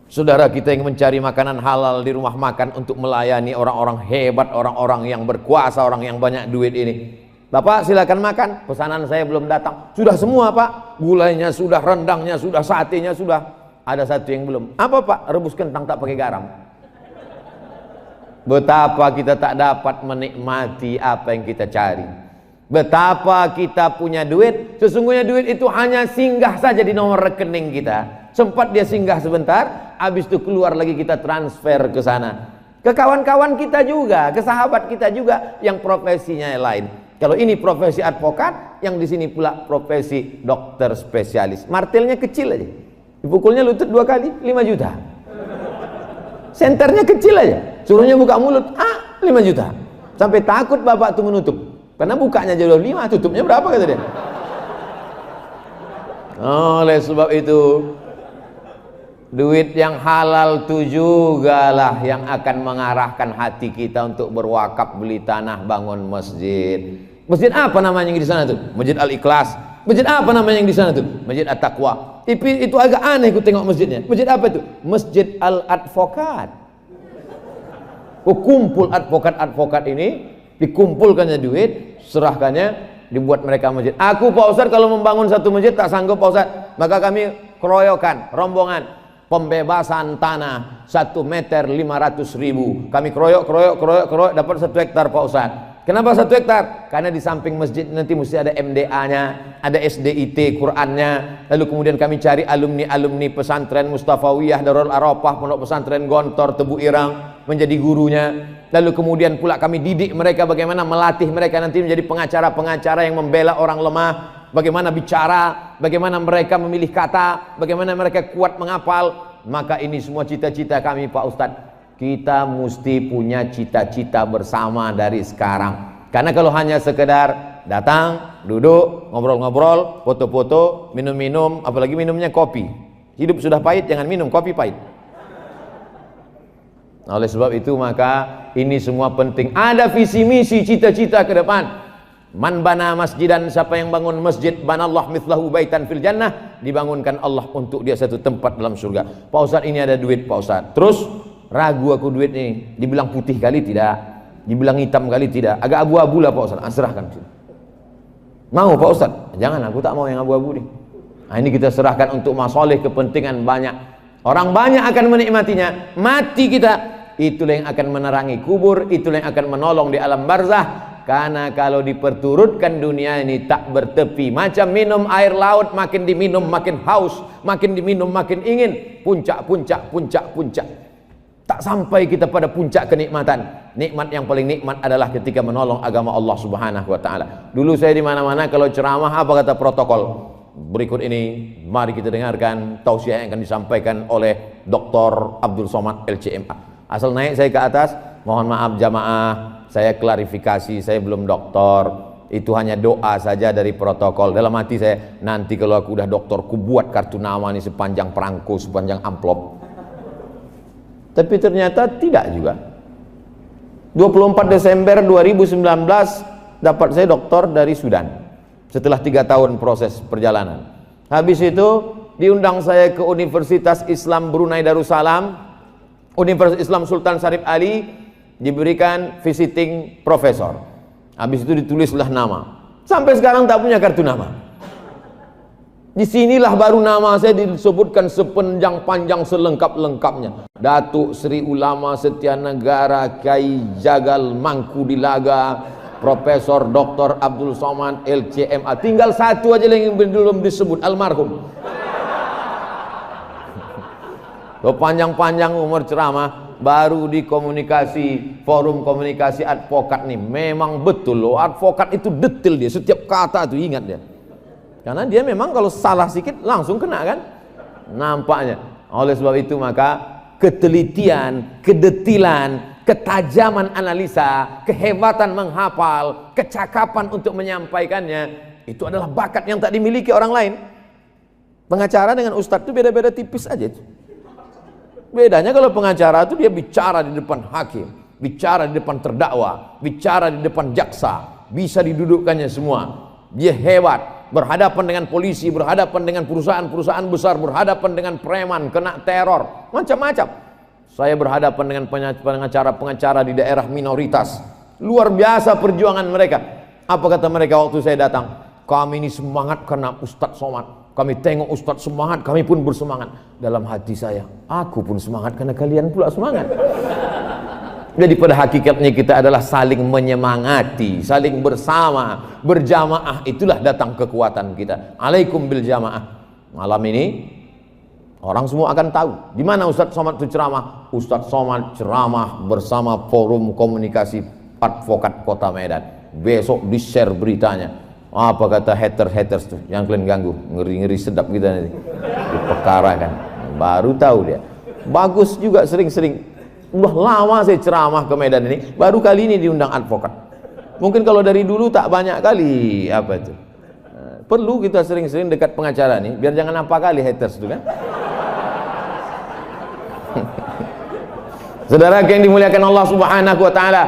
Speaker 2: saudara kita yang mencari makanan halal di rumah makan untuk melayani orang-orang hebat, orang-orang yang berkuasa, orang yang banyak duit ini. Bapak silakan makan, pesanan saya belum datang. Sudah semua Pak, gulanya sudah, rendangnya sudah, satenya sudah. Ada satu yang belum. Apa Pak? Rebus kentang tak pakai garam. Betapa kita tak dapat menikmati apa yang kita cari. Betapa kita punya duit, sesungguhnya duit itu hanya singgah saja di nomor rekening kita. Sempat dia singgah sebentar, habis itu keluar lagi kita transfer ke sana. Ke kawan-kawan kita juga, ke sahabat kita juga yang profesinya lain. Kalau ini profesi advokat, yang di sini pula profesi dokter spesialis. Martilnya kecil aja. Dipukulnya lutut 2 kali, 5 juta. Senternya kecil aja. Suruhnya buka mulut, 5 juta. Sampai takut bapak itu menutup. Karena bukanya jodoh 5, tutupnya berapa kata dia. Oleh sebab itu, duit yang halal itu juga lah yang akan mengarahkan hati kita untuk berwakaf, beli tanah, bangun masjid. Masjid apa namanya yang di sana tuh? Masjid Al-Ikhlas. Masjid apa namanya yang di sana tuh? Masjid At-Taqwa. Itu agak aneh aku tengok masjidnya. Masjid apa itu? Masjid Al-Advokat. Kumpul advokat-advokat ini, dikumpulkannya duit, serahkannya, dibuat mereka masjid. Aku Pak Ustaz kalau membangun satu masjid tak sanggup Pak Ustaz, maka kami keroyokan, rombongan, pembebasan tanah 1 meter 500.000. Kami keroyok dapat 1 hektar Pak Ustadz. Kenapa 1 hektar? Karena di samping masjid nanti mesti ada MDA-nya, ada SDIT Qurannya. Lalu kemudian kami cari alumni pesantren Mustafawiyah, Darul Arafah, Pondok Pesantren Gontor, Tebu Irang menjadi gurunya. Lalu kemudian pula kami didik mereka bagaimana melatih mereka nanti menjadi pengacara-pengacara yang membela orang lemah, bagaimana bicara, bagaimana mereka memilih kata, bagaimana mereka kuat menghafal. Maka ini semua cita-cita kami Pak Ustadz. Kita mesti punya cita-cita bersama dari sekarang. Karena kalau hanya sekedar datang, duduk, ngobrol-ngobrol, foto-foto, minum-minum, apalagi minumnya kopi. Hidup sudah pahit, jangan minum kopi pahit. Oleh sebab itu maka ini semua penting. Ada visi misi cita-cita ke depan. Man bana masjidan, siapa yang bangun masjid, banallah mithlahu baitan fil jannah, dibangunkan Allah untuk dia satu tempat dalam surga. Pak Ustadz, ini ada duit Pak Ustadz. Terus ragu aku duit ini, dibilang putih kali tidak, dibilang hitam kali tidak, agak abu-abu lah Pak Ustadz. Serahkan. Mau Pak Ustadz? Jangan, aku tak mau yang abu-abu nih. Nah, ini kita serahkan untuk masalah kepentingan banyak. Orang banyak akan menikmatinya. Mati kita, itulah yang akan menerangi kubur, itulah yang akan menolong di alam barzah. Karena kalau diperturutkan dunia ini tak bertepi, macam minum air laut, makin diminum makin haus, makin diminum makin ingin, puncak. Tak sampai kita pada puncak kenikmatan. Nikmat yang paling nikmat adalah ketika menolong agama Allah Subhanahu wa taala. Dulu saya di mana-mana kalau ceramah apa kata protokol? Berikut ini mari kita dengarkan tausiah yang akan disampaikan oleh Dr. Abdul Somad LCMA. Asal naik saya ke atas, mohon maaf jamaah, saya klarifikasi, saya belum doktor. Itu hanya doa saja dari protokol. Dalam hati saya, nanti kalau aku udah doktor, ku buat kartu nama ini sepanjang perangko, sepanjang amplop. Tapi ternyata tidak juga. 24 Desember 2019 dapat saya doktor dari Sudan. Setelah 3 tahun proses perjalanan. Habis itu diundang saya ke Universitas Islam Brunei Darussalam, Universitas Islam Sultan Syarif Ali, diberikan visiting profesor. Habis itu ditulislah nama. Sampai sekarang tak punya kartu nama. Disinilah baru nama saya disebutkan sepanjang-panjang selengkap-lengkapnya. Datuk Sri Ulama Setia Negara Kiai Jagal Mangku Dilaga, Profesor Dr. Abdul Somad LCMA. Tinggal satu aja yang belum disebut, almarhum. Panjang-panjang umur ceramah, baru di komunikasi, forum komunikasi advokat nih. Memang betul loh, advokat itu detail dia, setiap kata itu ingat dia. Karena dia memang kalau salah sedikit langsung kena kan, nampaknya. Oleh sebab itu maka ketelitian, kedetilan, ketajaman analisa, kehebatan menghafal, kecakapan untuk menyampaikannya, itu adalah bakat yang tak dimiliki orang lain. Pengacara dengan ustadz itu beda-beda tipis aja. Bedanya kalau pengacara itu dia bicara di depan hakim, bicara di depan terdakwa, bicara di depan jaksa, bisa didudukkannya semua. Dia hebat, berhadapan dengan polisi, berhadapan dengan perusahaan-perusahaan besar, berhadapan dengan preman, kena teror, macam-macam. Saya berhadapan dengan pengacara-pengacara di daerah minoritas. Luar biasa perjuangan mereka. Apa kata mereka waktu saya datang? Kami ini semangat karena Ustadz Somad. Kami tengok Ustadz semangat, kami pun bersemangat. Dalam hati saya, aku pun semangat karena kalian pula semangat. Jadi pada hakikatnya kita adalah saling menyemangati, saling bersama, berjamaah, itulah datang kekuatan kita. Alaikum bil jamaah. Malam ini orang semua akan tahu di mana Ustadz Somad itu ceramah. Ustadz Somad ceramah bersama forum komunikasi advokat Kota Medan. Besok di-share beritanya. Apa kata haters tuh yang kalian ganggu, ngeri-ngeri sedap kita nanti. Perkara kan. Baru tahu dia. Bagus juga sering-sering. Udah lama saya ceramah ke Medan ini, baru kali ini diundang advokat. Mungkin kalau dari dulu tak banyak kali apa itu. Perlu kita sering-sering dekat pengacara nih, biar jangan apa kali haters itu kan. Saudara yang dimuliakan Allah Subhanahu wa taala.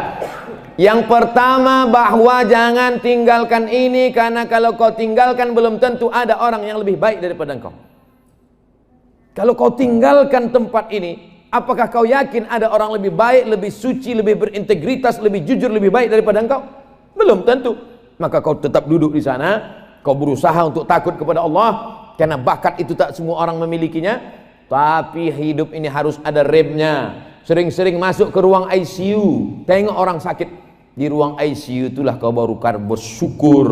Speaker 2: Yang pertama bahwa jangan tinggalkan ini, karena kalau kau tinggalkan belum tentu ada orang yang lebih baik daripada engkau. Kalau kau tinggalkan tempat ini, apakah kau yakin ada orang lebih baik, lebih suci, lebih berintegritas, lebih jujur, lebih baik daripada engkau? Belum tentu. Maka kau tetap duduk di sana, kau berusaha untuk takut kepada Allah, karena bakat itu tak semua orang memilikinya. Tapi hidup ini harus ada remnya. Sering-sering masuk ke ruang ICU, tengok orang sakit di ruang ICU, itulah kau baru bersyukur.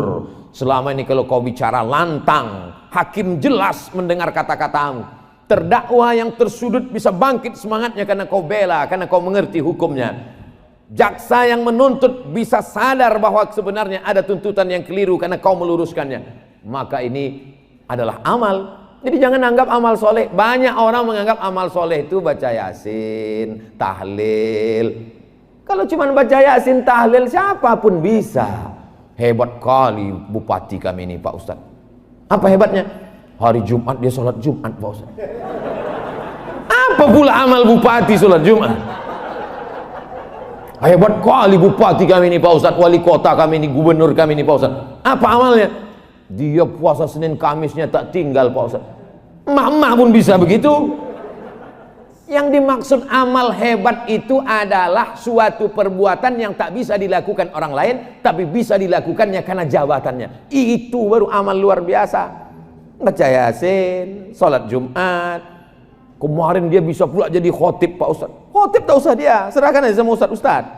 Speaker 2: Selama ini kalau kau bicara lantang, hakim jelas mendengar kata-katamu. Terdakwa yang tersudut bisa bangkit semangatnya karena kau bela, karena kau mengerti hukumnya. Jaksa yang menuntut bisa sadar bahwa sebenarnya ada tuntutan yang keliru karena kau meluruskannya. Maka ini adalah amal. Jadi jangan anggap amal soleh. Banyak orang menganggap amal soleh itu baca yasin, tahlil. Kalau cuma baca yasin, tahlil, siapapun bisa. Hebat kali bupati kami ini Pak Ustadz. Apa hebatnya? Hari Jumat dia sholat Jumat Pak Ustadz. Apa pula amal bupati sholat Jumat? Hebat kali bupati kami ini Pak Ustadz, wali kota kami ini, gubernur kami ini Pak Ustadz. Apa amalnya? Dia puasa Senin Kamisnya tak tinggal Pak Ustadz. Mama pun bisa begitu. Yang dimaksud amal hebat itu adalah suatu perbuatan yang tak bisa dilakukan orang lain, tapi bisa dilakukannya karena jabatannya. Itu baru amal luar biasa. Baca yasin, sholat Jumat. Kemarin dia bisa pula jadi khotib Pak Ustadz. Khotib tak usah dia, serahkan aja sama Ustadz.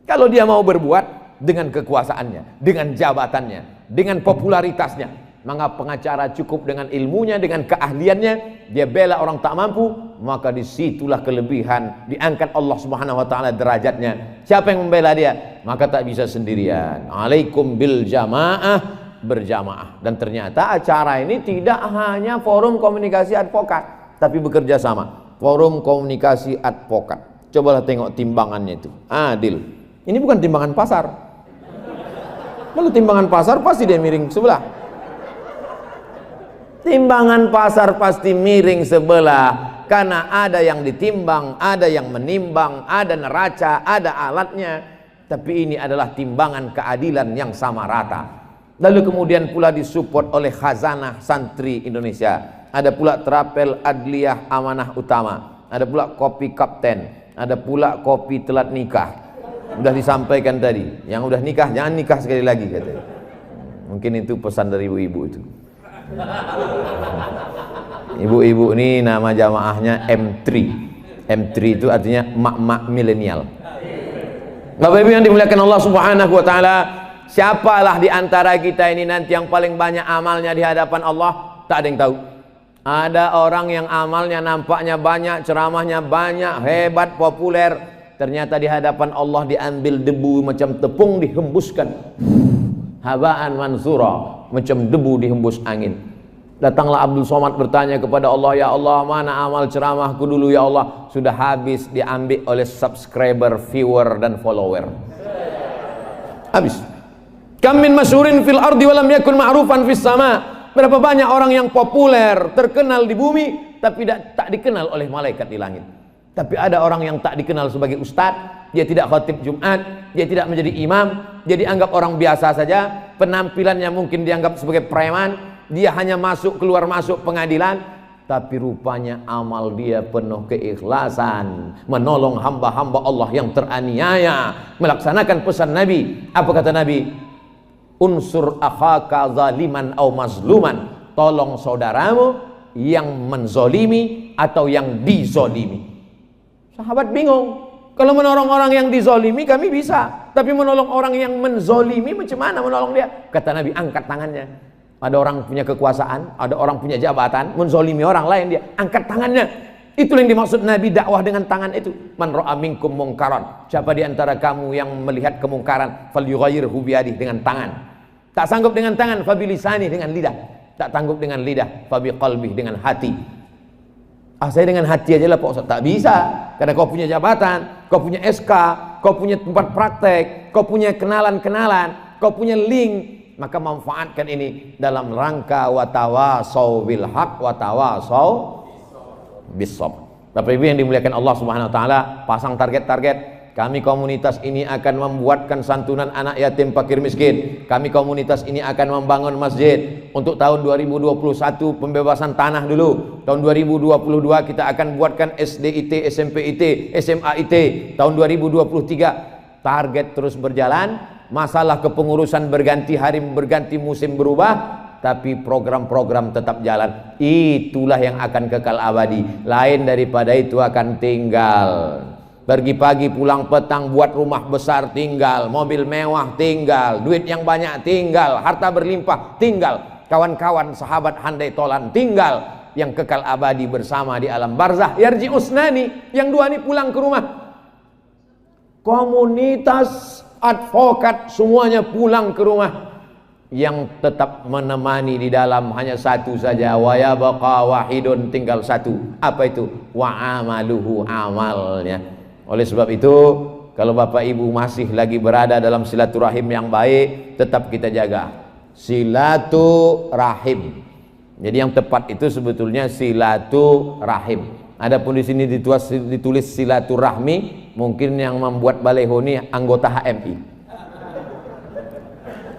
Speaker 2: Kalau dia mau berbuat dengan kekuasaannya, dengan jabatannya, dengan popularitasnya, maka pengacara cukup dengan ilmunya, dengan keahliannya, dia bela orang tak mampu, maka disitulah kelebihan, diangkat Allah Subhanahu wa ta'ala derajatnya. Siapa yang membela dia? Maka tak bisa sendirian. Alaikum bil jamaah, berjamaah. Dan ternyata acara ini tidak hanya forum komunikasi advokat, tapi bekerja sama. Forum komunikasi advokat. Cobalah tengok timbangannya itu, adil. Ini bukan timbangan pasar. Kalau timbangan pasar pasti dia miring sebelah. Timbangan pasar pasti miring sebelah, karena ada yang ditimbang, ada yang menimbang, ada neraca, ada alatnya. Tapi ini adalah timbangan keadilan yang sama rata. Lalu kemudian pula disupport oleh Khazanah Santri Indonesia. Ada pula Terapel Adliyah Amanah Utama. Ada pula Kopi Kapten. Ada pula Kopi Telat Nikah. Udah disampaikan tadi, yang udah nikah jangan nikah sekali lagi katanya. Mungkin itu pesan dari ibu-ibu itu. Ibu-ibu ini nama jamaahnya M3. M3 itu artinya mak-mak milenial. Bapak Ibu yang dimuliakan Allah Subhanahu wa taala, siapalah di antara kita ini nanti yang paling banyak amalnya di hadapan Allah? Tak ada yang tahu. Ada orang yang amalnya nampaknya banyak, ceramahnya banyak, hebat, populer. Ternyata di hadapan Allah diambil debu macam tepung dihembuskan. Habaan mansura, macam debu dihembus angin. Datanglah Abdul Somad bertanya kepada Allah, ya Allah, mana amal ceramahku dulu ya Allah? Sudah habis diambil oleh subscriber, viewer dan follower. Habis. Kam min masyhurin fil ardi walam yakun ma'rufan fis sama. Berapa banyak orang yang populer, terkenal di bumi, tapi tak dikenal oleh malaikat di langit. Tapi ada orang yang tak dikenal sebagai ustadz, dia tidak khatib Jumat, dia tidak menjadi imam, dia dianggap orang biasa saja, penampilannya mungkin dianggap sebagai preman, dia hanya masuk keluar masuk pengadilan, tapi rupanya amal dia penuh keikhlasan, menolong hamba-hamba Allah yang teraniaya, melaksanakan pesan Nabi. Apa kata Nabi? Unsur akhaka zaliman au mazluman, tolong saudaramu yang menzolimi atau yang dizolimi. Sahabat bingung, kalau menolong orang yang dizolimi kami bisa, tapi menolong orang yang menzolimi macam mana menolong dia? Kata Nabi, angkat tangannya. Ada orang punya kekuasaan, ada orang punya jabatan, menzolimi orang lain, dia angkat tangannya. Itu yang dimaksud Nabi dakwah dengan tangan itu. Man ra'a minkum mungkaran, siapa di antara kamu yang melihat kemungkaran, falyughayyirhu biyadihi, dengan tangan. Tak sanggup dengan tangan, fabilisani, dengan lidah. Tak sanggup dengan lidah, fabiqalbihi, dengan hati. Saya dengan hati aja lah Pak Ustaz. Tak bisa, karena kau punya jabatan, kau punya SK, kau punya tempat praktek, kau punya kenalan-kenalan, kau punya link. Maka manfaatkan ini dalam rangka watawasau bil haq watawasau bis-sabr. Bapak Ibu yang dimuliakan Allah Subhanahu wa taala, pasang target-target. Kami komunitas ini akan membuatkan santunan anak yatim fakir miskin. Kami komunitas ini akan membangun masjid. Untuk tahun 2021 pembebasan tanah dulu. Tahun 2022 kita akan buatkan SDIT, SMPIT, SMAIT. Tahun 2023 target terus berjalan. Masalah kepengurusan berganti hari, berganti musim berubah. tapi program-program tetap jalan. Itulah yang akan kekal abadi. Lain daripada itu akan tinggal. Pergi pagi pulang petang, buat rumah besar tinggal, mobil mewah tinggal, duit yang banyak tinggal, harta berlimpah tinggal, kawan-kawan sahabat handai tolan tinggal. Yang kekal abadi bersama di alam barzah yarji usnani, yang dua ini pulang ke rumah. Komunitas advokat semuanya pulang ke rumah. Yang tetap menemani di dalam hanya satu saja, wa yabqa wahidun, tinggal satu. Apa itu? Wa amaluhu, amalnya. Oleh sebab itu, kalau Bapak Ibu masih lagi berada dalam silaturahim yang baik, tetap kita jaga silaturahim. Jadi yang tepat itu sebetulnya silaturahim. Adapun di sini ditulis silaturahmi, mungkin yang membuat baleho ini anggota HMI.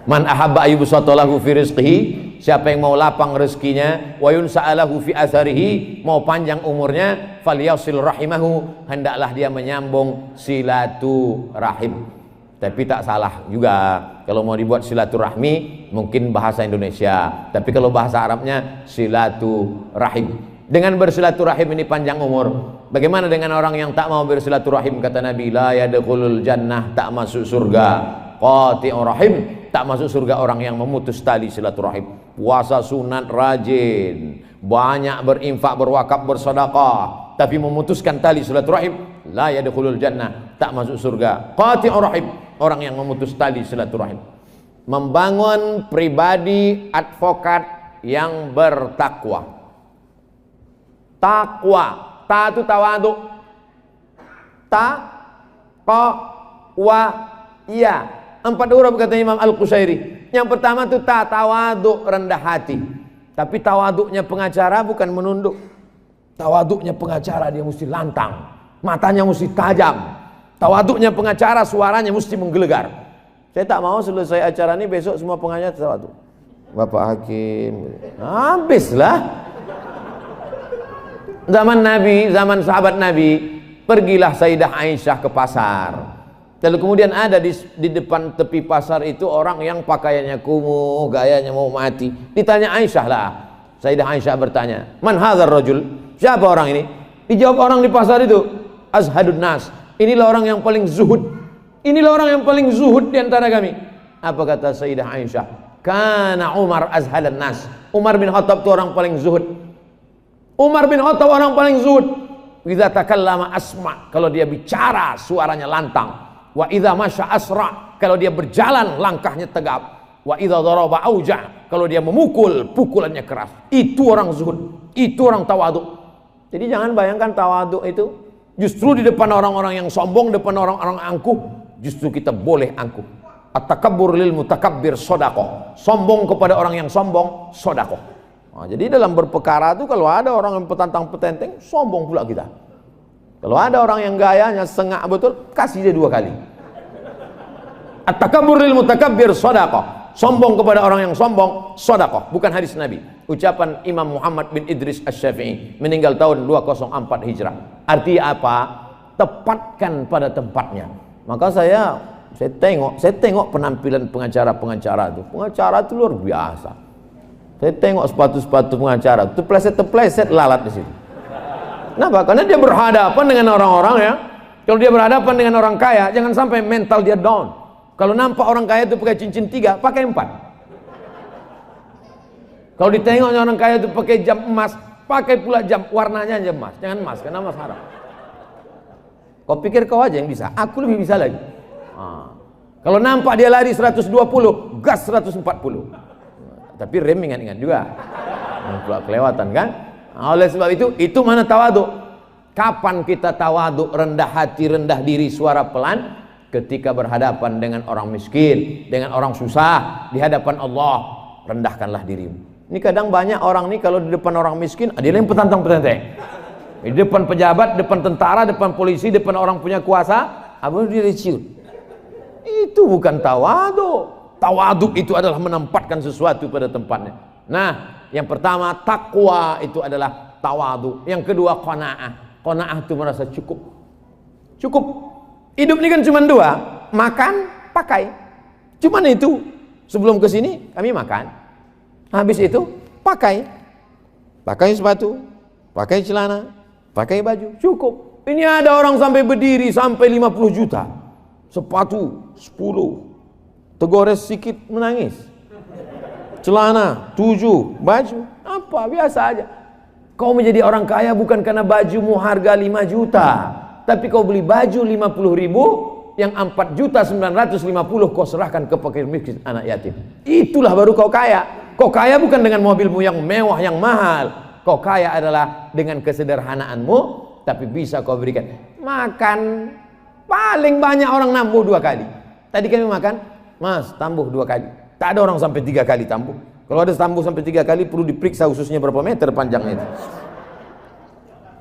Speaker 2: Man ahabba ayyubsatalahu fi rizqihi, siapa yang mau lapang rezekinya, wa yunsa'alahu fi atharihi, mau panjang umurnya, falyasil rahimahu, hendaklah dia menyambung silaturahim. Tapi tak salah juga kalau mau dibuat silaturahmi mungkin bahasa Indonesia, tapi kalau bahasa Arabnya silaturahim. Dengan bersilaturahim ini panjang umur. Bagaimana dengan orang yang tak mau bersilaturahim? Kata Nabi, la yadkhulul jannah, tak masuk surga. Qati'ur rahim, tak masuk surga orang yang memutus tali silaturahim. Puasa sunat rajin, banyak berinfak, berwakaf, bersedekah, tapi memutuskan tali silaturahim, la yadkhulul jannah, tak masuk surga. Qati'ur rahim, orang yang memutus tali silaturahim. Membangun pribadi advokat yang bertakwa. Takwa, ta itu tawadu, wa ya. 4 huruf kata Imam Al-Qusairi. Yang pertama itu ta, tawadu, rendah hati. Tapi tawaduknya pengacara bukan menunduk. Tawaduknya pengacara dia mesti lantang, matanya mesti tajam. Tawaduknya pengacara suaranya mesti menggelegar. Saya tak mau selesai acara ini besok semua pengacara tawaduk. Bapak Hakim, habislah. Zaman Nabi, zaman sahabat Nabi, pergilah Sayyidah Aisyah ke pasar. Lalu kemudian ada di depan tepi pasar itu orang yang pakaiannya kumuh, gayanya mau mati. Ditanya Aisyah lah. Sayyidah Aisyah bertanya, "Man hadzal rajul?" Siapa orang ini? Dijawab orang di pasar itu, "Azhadun nas." Inilah orang yang paling zuhud. Inilah orang yang paling zuhud di antara kami. Apa kata Sayyidah Aisyah? Kana Umar azhadan nas. Umar bin Khattab itu orang paling zuhud. Umar bin Khattab orang paling zuhud. Idza takallama asma, kalau dia bicara suaranya lantang. Wa idza masya asra, kalau dia berjalan langkahnya tegap. Wa idza daraba auja, kalau dia memukul pukulannya keras. Itu orang zuhud, itu orang tawaduk. Jadi jangan bayangkan tawaduk itu justru di depan orang-orang yang sombong, depan orang-orang angkuh, justru kita boleh angkuh. At-takabbur lil mutakabbir shadaqah. Sombong kepada orang yang sombong, shadaqah. Nah, jadi dalam berperkara itu kalau ada orang yang petantang petenteng, sombong pula kita. Kalau ada orang yang gayanya sengak betul, kasih dia 2 kali. At-takabbur lil mutakabbir shadaqah. Sombong kepada orang yang sombong, shadaqah. Bukan hadis Nabi. Ucapan Imam Muhammad bin Idris Asy-Syafi'i, meninggal tahun 204 Hijrah. Artinya apa? Tepatkan pada tempatnya. Maka saya tengok penampilan pengacara-pengacara itu. Pengacara itu luar biasa. Saya tengok sepatu-sepatu pengacara, terpleset lalat di situ. Kenapa? Karena dia berhadapan dengan orang-orang ya. Kalau dia berhadapan dengan orang kaya, jangan sampai mental dia down. Kalau nampak orang kaya itu pakai cincin 3, pakai 4. Kalau ditengoknya orang kaya itu pakai jam emas, pakai pula jam warnanya jam emas. Jangan emas, karena emas haram. Kau pikir kau aja yang bisa, aku lebih bisa lagi. Kalau nampak dia lari 120, gas 140. Tapi rem ingat-ingat juga, pula kelewatan kan. Oleh sebab itu mana tawaduk? Kapan kita tawaduk, rendah hati, rendah diri, suara pelan? Ketika berhadapan dengan orang miskin, dengan orang susah, di hadapan Allah, rendahkanlah dirimu. Ini kadang banyak orang nih kalau di depan orang miskin, dia yang petantang-petenteng. Di depan pejabat, depan tentara, depan polisi, depan orang punya kuasa, apa dia ciut? Itu bukan tawaduk. Tawaduk itu adalah menempatkan sesuatu pada tempatnya. Nah, yang pertama takwa itu adalah tawaduk. Yang kedua qanaah. Qanaah itu merasa cukup. Cukup. Hidup ini kan cuma 2, makan, pakai. Cuman itu. Sebelum ke sini kami makan. Habis itu pakai sepatu, pakai celana, pakai baju, cukup. Ini ada orang sampai berdiri sampai 50 juta. Sepatu 10, tegores sedikit menangis. Celana 7, baju apa biasa aja. Kau menjadi orang kaya bukan karena bajumu harga 5 juta, tapi kau beli baju 50 ribu, yang 4.950.000 kau serahkan ke fakir miskin anak yatim. Itulah baru kau kaya. Kau kaya bukan dengan mobilmu yang mewah, yang mahal. Kau kaya adalah dengan kesederhanaanmu, tapi bisa kau berikan. Makan, paling banyak orang nambah 2 kali. Tadi kami makan, Mas, tambah 2 kali. Tak ada orang sampai 3 kali tambah. Kalau ada tambah sampai 3 kali, perlu diperiksa ususnya berapa meter panjangnya itu.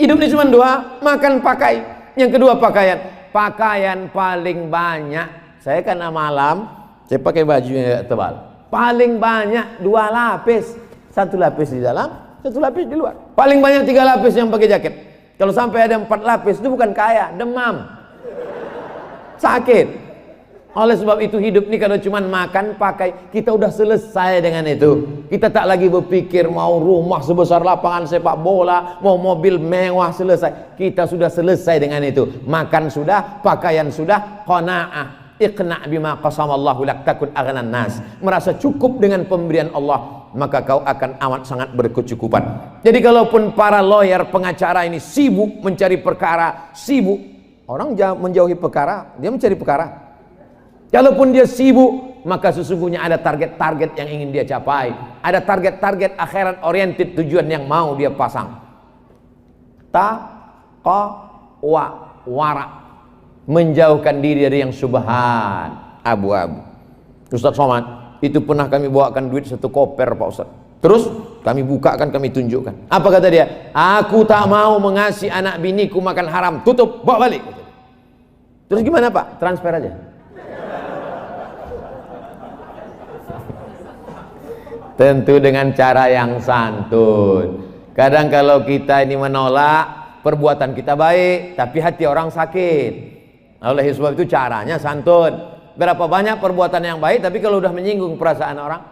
Speaker 2: Hidup ini cuma 2, makan, pakai. Yang kedua pakaian. Pakaian paling banyak. Saya karena malam, saya pakai baju yang tebal. Paling banyak 2 lapis, 1 lapis di dalam, 1 lapis di luar. Paling banyak 3 lapis yang pakai jaket. Kalau sampai ada 4 lapis itu bukan kaya, demam, sakit. Oleh sebab itu hidup ini kalau cuma makan, pakai, kita udah selesai dengan itu. Kita tak lagi berpikir mau rumah sebesar lapangan sepak bola, mau mobil mewah, selesai. Kita sudah selesai dengan itu. Makan sudah, pakaian sudah, qanaah. Iqna' bima qasamallahu lak takun aghnan nas. Merasa cukup dengan pemberian Allah, maka kau akan amat sangat berkecukupan. Jadi kalaupun para lawyer, pengacara ini sibuk mencari perkara, sibuk. Orang menjauhi perkara, dia mencari perkara. Kalaupun dia sibuk, maka sesungguhnya ada target-target yang ingin dia capai. Ada target-target akhirat oriented, tujuan yang mau dia pasang. Wara. Menjauhkan diri dari yang subhan, abu-abu. Ustaz Somad, itu pernah kami bawakan duit 1 koper Pak Ustaz. Terus kami bukakan, kami tunjukkan. Apa kata dia? Aku tak mau mengasih anak biniku makan haram. Tutup, bawa balik. Terus gimana Pak? Transfer aja. Tentu dengan cara yang santun. Kadang kalau kita ini menolak, perbuatan kita baik, tapi hati orang sakit. Oleh sebab itu caranya santun. Berapa banyak perbuatan yang baik, tapi kalau udah menyinggung perasaan orang.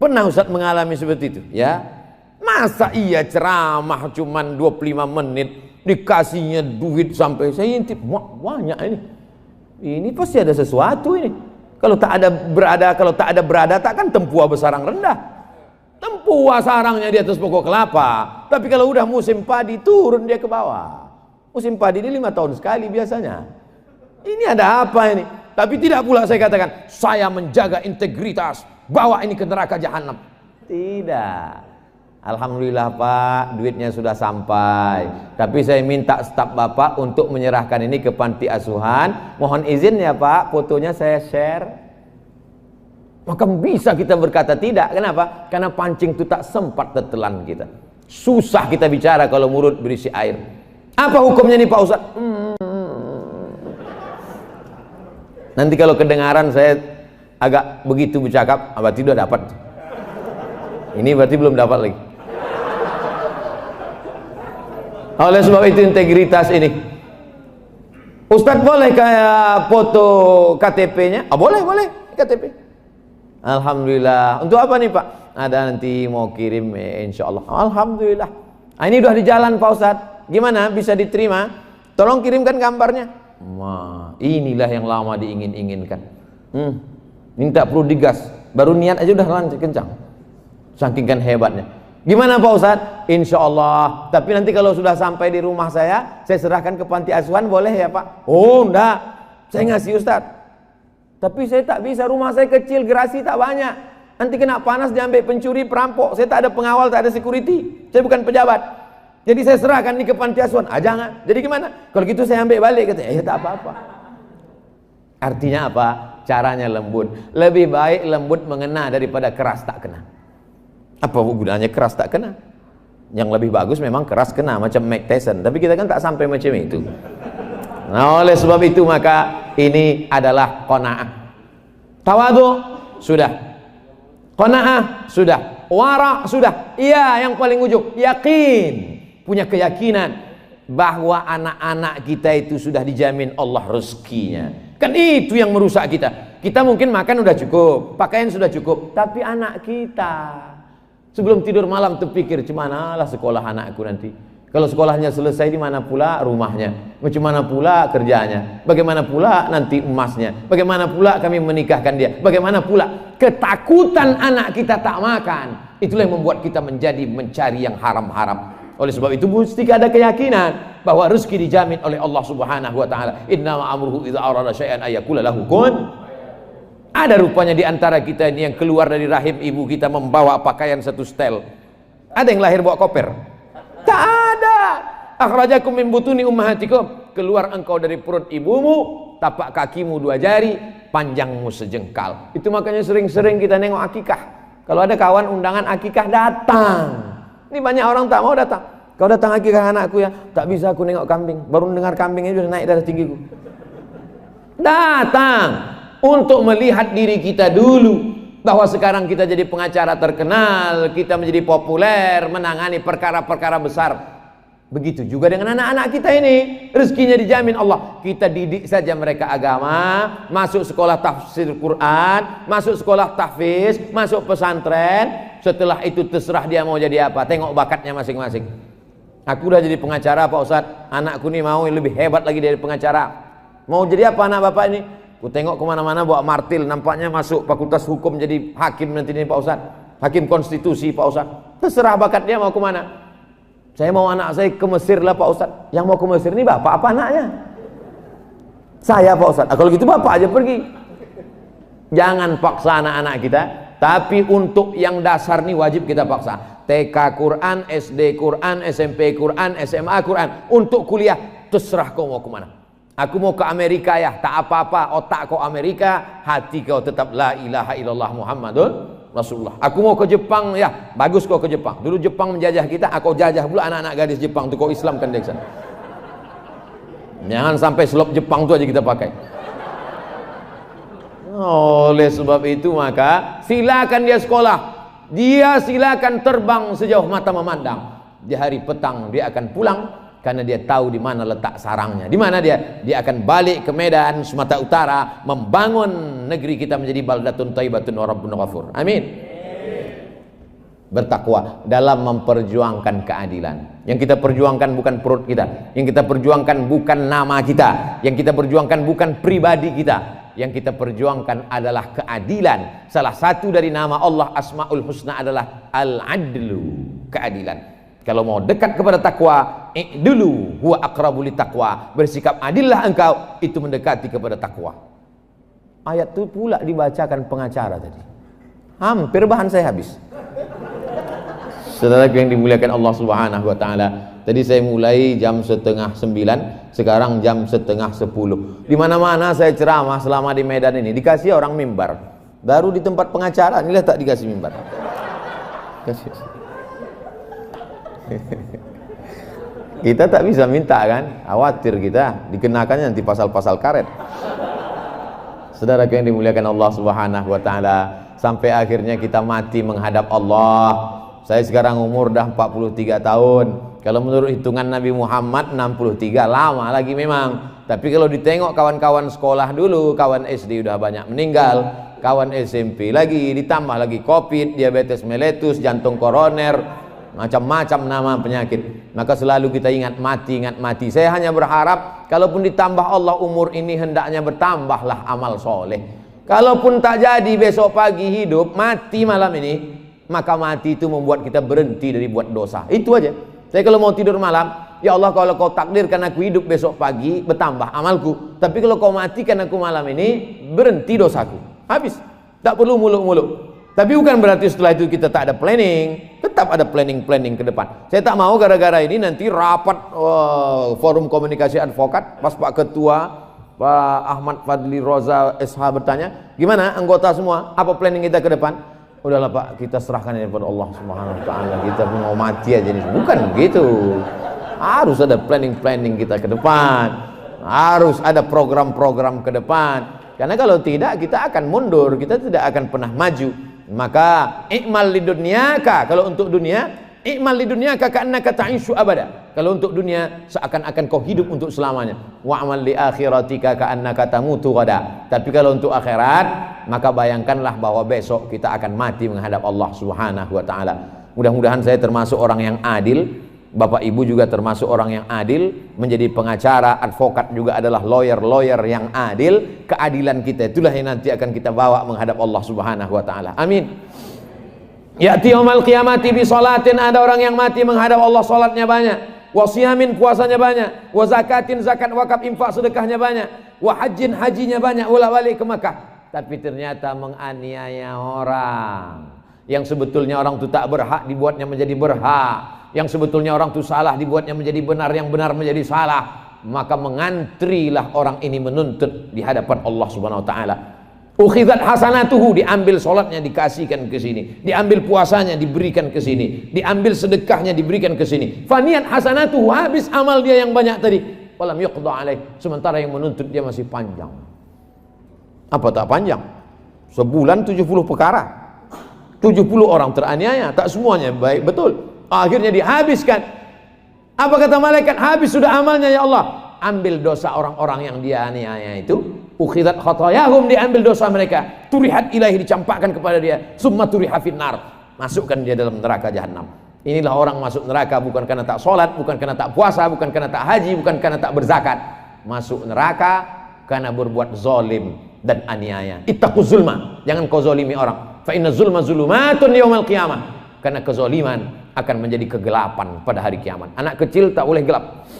Speaker 2: Pernah Ustaz mengalami seperti itu? Ya. Masa iya ceramah cuman 25 menit, dikasihnya duit sampai saya intip, banyak ini. Ini pasti ada sesuatu ini. Kalau tak ada berada, takkan tempua besarang rendah. Tempua sarangnya di atas pokok kelapa. Tapi kalau udah musim padi, turun dia ke bawah. Musim padi ini 5 tahun sekali biasanya. Ini ada apa ini? Tapi tidak pula saya katakan, saya menjaga integritas, bawa ini ke neraka jahanam. Tidak. Alhamdulillah Pak, duitnya sudah sampai. Tapi saya minta staf Bapak untuk menyerahkan ini ke panti asuhan. Mohon izin ya Pak, fotonya saya share. Maka bisa kita berkata tidak. Kenapa? Karena pancing itu tak sempat tertelan kita. Susah kita bicara kalau mulut berisi air. Apa hukumnya nih Pak Ustaz? Nanti kalau kedengaran saya agak begitu bercakap, berarti udah dapat. Ini berarti belum dapat lagi. Oleh sebab itu integritas ini. Ustaz boleh kayak foto KTP-nya? Boleh KTP. Alhamdulillah. Untuk apa nih Pak? Ada nanti mau kirim insya Allah. Alhamdulillah. Ini udah di jalan Pak Ustaz. Gimana bisa diterima? Tolong kirimkan gambarnya. Inilah yang lama diingin-inginkan. Minta perlu digas. Baru niat aja udah lancar kencang. Saking kan hebatnya. Gimana Pak Ustadz? Insya Allah. Tapi nanti kalau sudah sampai di rumah saya serahkan ke panti asuhan, boleh ya Pak? Oh enggak, saya ngasih Ustadz. Tapi saya tak bisa, rumah saya kecil, gerasi tak banyak. Nanti kena panas diambil pencuri, perampok. Saya tak ada pengawal, tak ada security. Saya bukan pejabat. Jadi saya serahkan ini ke panti asuhan. Jangan. Jadi gimana? Kalau gitu saya ambil balik. Kata, ya tak apa-apa. Artinya apa? Caranya lembut. Lebih baik lembut mengena daripada keras tak kena. Apa gunanya keras tak kena? Yang lebih bagus memang keras kena, macam Mike Tyson. Tapi kita kan tak sampai macam itu. Nah, oleh sebab itu maka ini adalah qanaah. Tawadhu sudah. Qanaah sudah. Wara sudah. Iya, yang paling ujung yakin. Punya keyakinan bahwa anak-anak kita itu sudah dijamin Allah rezekinya. Kan itu yang merusak kita. Kita mungkin makan udah cukup, pakaian sudah cukup, tapi anak kita sebelum tidur malam terpikir, cemanalah sekolah anakku nanti. Kalau sekolahnya selesai, di mana pula rumahnya? Bagaimana pula kerjanya? Bagaimana pula nanti emasnya? Bagaimana pula kami menikahkan dia? Bagaimana pula ketakutan anak kita tak makan? Itulah yang membuat kita menjadi mencari yang haram-haram. Oleh sebab itu mesti ada keyakinan bahwa rezeki dijamin oleh Allah Subhanahu wa taala. Innama amruhu idza arada syai'an ayyakula lahu kun. Ada rupanya di antara kita ini yang keluar dari rahim ibu kita membawa pakaian satu setel. Ada yang lahir bawa koper? Tak ada. Akhrajakum min butuni ummahatikum. Keluar engkau dari perut ibumu, tapak kakimu 2 jari, panjangmu sejengkal. Itu makanya sering-sering kita nengok akikah. Kalau ada kawan undangan akikah, datang. Ini banyak orang tak mau datang. Kau datang akikah anakku ya? Tak bisa aku nengok kambing. Baru dengar kambingnya sudah naik darah tinggiku. Datang untuk melihat diri kita dulu, bahwa sekarang kita jadi pengacara terkenal, kita menjadi populer, menangani perkara-perkara besar. Begitu juga dengan anak-anak kita ini, rezekinya dijamin Allah. Kita didik saja mereka agama, masuk sekolah tafsir Quran, masuk sekolah tahfiz, masuk pesantren. Setelah itu terserah dia mau jadi apa, tengok bakatnya masing-masing. Aku udah jadi pengacara Pak Ustadz, anakku nih mau lebih hebat lagi dari pengacara. Mau jadi apa anak bapak ini? Ku tengok kemana-mana bawa martil, nampaknya masuk fakultas hukum jadi hakim nanti nih Pak Ustadz, hakim konstitusi Pak Ustadz. Terserah bakat dia mau kemana. Saya mau anak saya ke Mesir lah Pak Ustadz. Yang mau ke Mesir ini bapak apa anaknya? Saya Pak Ustadz. Kalau gitu bapak aja pergi. Jangan paksa anak-anak kita. Tapi untuk yang dasar nih wajib kita paksa. TK Quran, SD Quran, SMP Quran, SMA Quran. Untuk kuliah terserah kau mau kemana. Aku mau ke Amerika ya, tak apa-apa, otak kau Amerika, hati kau tetap la ilaha illallah Muhammadun Rasulullah. Aku mau ke Jepang ya, bagus kau ke Jepang. Dulu Jepang menjajah kita, aku jajah pula anak-anak gadis Jepang tu, kau Islamkan dia sana. Jangan sampai slop Jepang tu aja kita pakai. Oleh sebab itu maka silakan dia sekolah, dia silakan terbang sejauh mata memandang. Di hari petang dia akan pulang, karena dia tahu di mana letak sarangnya. Di mana dia? Dia akan balik ke Medan, Sumatera Utara, membangun negeri kita menjadi baldatun thayyibatun wa rabbun ghafur. Amin. Bertakwa dalam memperjuangkan keadilan. Yang kita perjuangkan bukan perut kita, yang kita perjuangkan bukan nama kita, yang kita perjuangkan bukan pribadi kita. Yang kita perjuangkan adalah keadilan. Salah satu dari nama Allah Asmaul Husna adalah Al-Adlu, keadilan. Kalau mau dekat kepada takwa, dulu huwa aqrabu littaqwa. Bersikap adillah engkau, itu mendekati kepada takwa. Ayat itu pula dibacakan pengacara tadi. Hampir bahan saya habis. Saudara yang dimuliakan Allah Subhanahu wa taala. Tadi saya mulai jam 8:30, sekarang jam 9:30. Di mana-mana saya ceramah selama di Medan ini dikasih orang mimbar. Baru di tempat pengacara inilah tak dikasih mimbar. Kasih. Kita tak bisa minta kan, khawatir kita dikenakannya nanti pasal-pasal karet. Saudara yang dimuliakan Allah Subhanahu wa taala, sampai akhirnya kita mati menghadap Allah. Saya sekarang umur dah 43 tahun. Kalau menurut hitungan Nabi Muhammad 63, lama lagi memang. Tapi kalau ditengok kawan-kawan sekolah dulu, kawan SD udah banyak meninggal, kawan SMP lagi, ditambah lagi Covid, diabetes mellitus, jantung koroner, macam-macam nama penyakit. Maka selalu kita ingat mati, ingat mati. Saya hanya berharap kalaupun ditambah Allah umur ini, hendaknya bertambahlah amal soleh. Kalaupun tak jadi besok pagi hidup, mati malam ini, maka mati itu membuat kita berhenti dari buat dosa. Itu aja. Saya kalau mau tidur malam, ya Allah kalau kau takdirkan aku hidup besok pagi, bertambah amalku. Tapi kalau kau matikan aku malam ini, berhenti dosaku. Habis. Tak perlu muluk-muluk. Tapi bukan berarti setelah itu kita tak ada planning. Tetap ada planning-planning ke depan. Saya tak mau gara-gara ini nanti rapat forum komunikasi advokat, pas Pak Ketua Pak Ahmad Fadli Roza SH bertanya, gimana anggota semua, apa planning kita ke depan? Udahlah Pak, kita serahkan ini kepada Allah Subhanahu wa taala. Kita mau mati aja nih. Bukan begitu. Harus ada planning-planning kita ke depan. Harus ada program-program ke depan. Karena kalau tidak kita akan mundur, kita tidak akan pernah maju. Maka i'mal lidunyaka, kalau untuk dunia, i'mal lidunyaka ka'annaka ta'ishu abada. Kalau untuk dunia seakan-akan kau hidup untuk selamanya. Wa'mal li akhiratika ka'annaka tamutu ghada. Tapi kalau untuk akhirat, maka bayangkanlah bahwa besok kita akan mati menghadap Allah Subhanahu wa taala. Mudah-mudahan saya termasuk orang yang adil. Bapak Ibu juga termasuk orang yang adil, menjadi pengacara, advokat juga adalah lawyer yang adil. Keadilan kita itulah yang nanti akan kita bawa menghadap Allah Subhanahu wa taala. Amin. Ya'ti yaumil qiyamati bi salatin, ada orang yang mati menghadap Allah, salatnya banyak, wa siyamin, puasanya banyak, wa zakatin, zakat wakaf infak sedekahnya banyak, wa hajjin, hajinya banyak, bolak-balik ke Makkah, tapi ternyata menganiaya orang yang sebetulnya orang itu tak berhak dibuatnya menjadi berhak, yang sebetulnya orang itu salah dibuatnya menjadi benar, yang benar menjadi salah. Maka mengantrilah orang ini menuntut di hadapan Allah Subhanahu wa taala. Ukhidat hasanatuhu, diambil salatnya dikasihkan ke sini, diambil puasanya diberikan ke sini, diambil sedekahnya diberikan ke sini. Faniat hasanatuhu, habis amal dia yang banyak tadi. Walam yuqda alaih, sementara yang menuntut dia masih panjang. Apa tak panjang? Sebulan 70 perkara. 70 orang teraniaya, tak semuanya baik betul. Akhirnya dihabiskan. Apa kata malaikat? Habis sudah amalnya ya Allah. Ambil dosa orang-orang yang dia aniaya itu. Ukhidat khatayahum, diambil dosa mereka. Turihat ilahi, dicampakkan kepada dia. Summa turiha finnar, masukkan dia dalam neraka jahanam. Inilah orang masuk neraka bukan karena tak sholat, bukan karena tak puasa, bukan karena tak haji, bukan karena tak berzakat. Masuk neraka karena berbuat zalim dan aniaya. Ittaquz zulma, jangan kau zalimi orang. Fa inna zulma zulumatun yaumil qiyamah, karena kezaliman akan menjadi kegelapan pada hari kiamat. Anak kecil tak boleh gelap.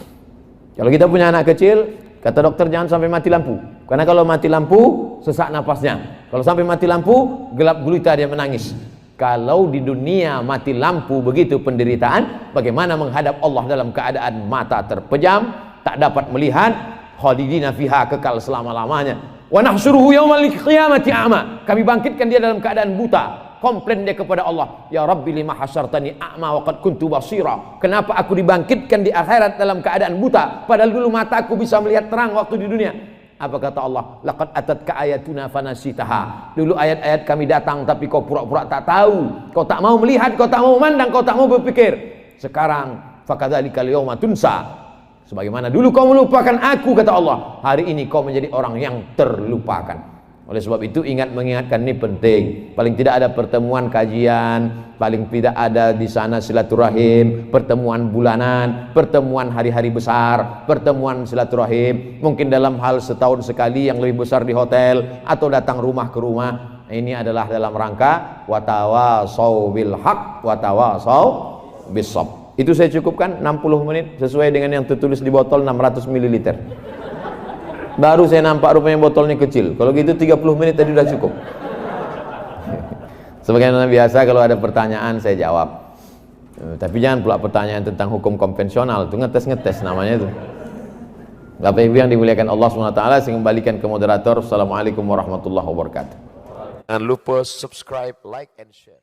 Speaker 2: Kalau kita punya anak kecil, kata dokter jangan sampai mati lampu, karena kalau mati lampu sesak napasnya. Kalau sampai mati lampu, gelap gulita dia menangis. Kalau di dunia mati lampu begitu penderitaan, bagaimana menghadap Allah dalam keadaan mata terpejam, tak dapat melihat, khalidina fiha, kekal selama-lamanya. Wa nahsyuruhu yaumal qiyamati a'ma, kami bangkitkan dia dalam keadaan buta. Komplain dia kepada Allah, ya Rabbi lima hasyartani a'ma wa qad kuntu basira. Kenapa aku dibangkitkan di akhirat dalam keadaan buta, padahal dulu mataku bisa melihat terang waktu di dunia. Apa kata Allah? Laqad atatka ayatuna fanasitaha. Dulu ayat-ayat kami datang tapi kau pura-pura tak tahu. Kau tak mau melihat, kau tak mau memandang, kau tak mau berpikir. Sekarang fakadzalikal yauma tunsa. Sebagaimana dulu kau melupakan aku, kata Allah, hari ini kau menjadi orang yang terlupakan. Oleh sebab itu mengingatkan ini penting. Paling tidak ada pertemuan kajian, paling tidak ada di sana silaturahim, pertemuan bulanan, pertemuan hari-hari besar, pertemuan silaturahim. Mungkin dalam hal setahun sekali yang lebih besar di hotel, atau datang rumah ke rumah. Ini adalah dalam rangka watawasau bil haq watawasau bis sabr. Itu saya cukupkan 60 menit sesuai dengan yang tertulis di botol 600 ml. Baru saya nampak rupanya botolnya kecil. Kalau gitu 30 menit tadi sudah cukup. Sebagaimana biasa kalau ada pertanyaan saya jawab. Tapi jangan pula pertanyaan tentang hukum konvensional, itu ngetes-ngetes namanya itu. Bapak Ibu yang dimuliakan Allah SWT, saya kembalikan ke moderator. Assalamualaikum warahmatullahi wabarakatuh.
Speaker 1: Jangan lupa subscribe, like, and share.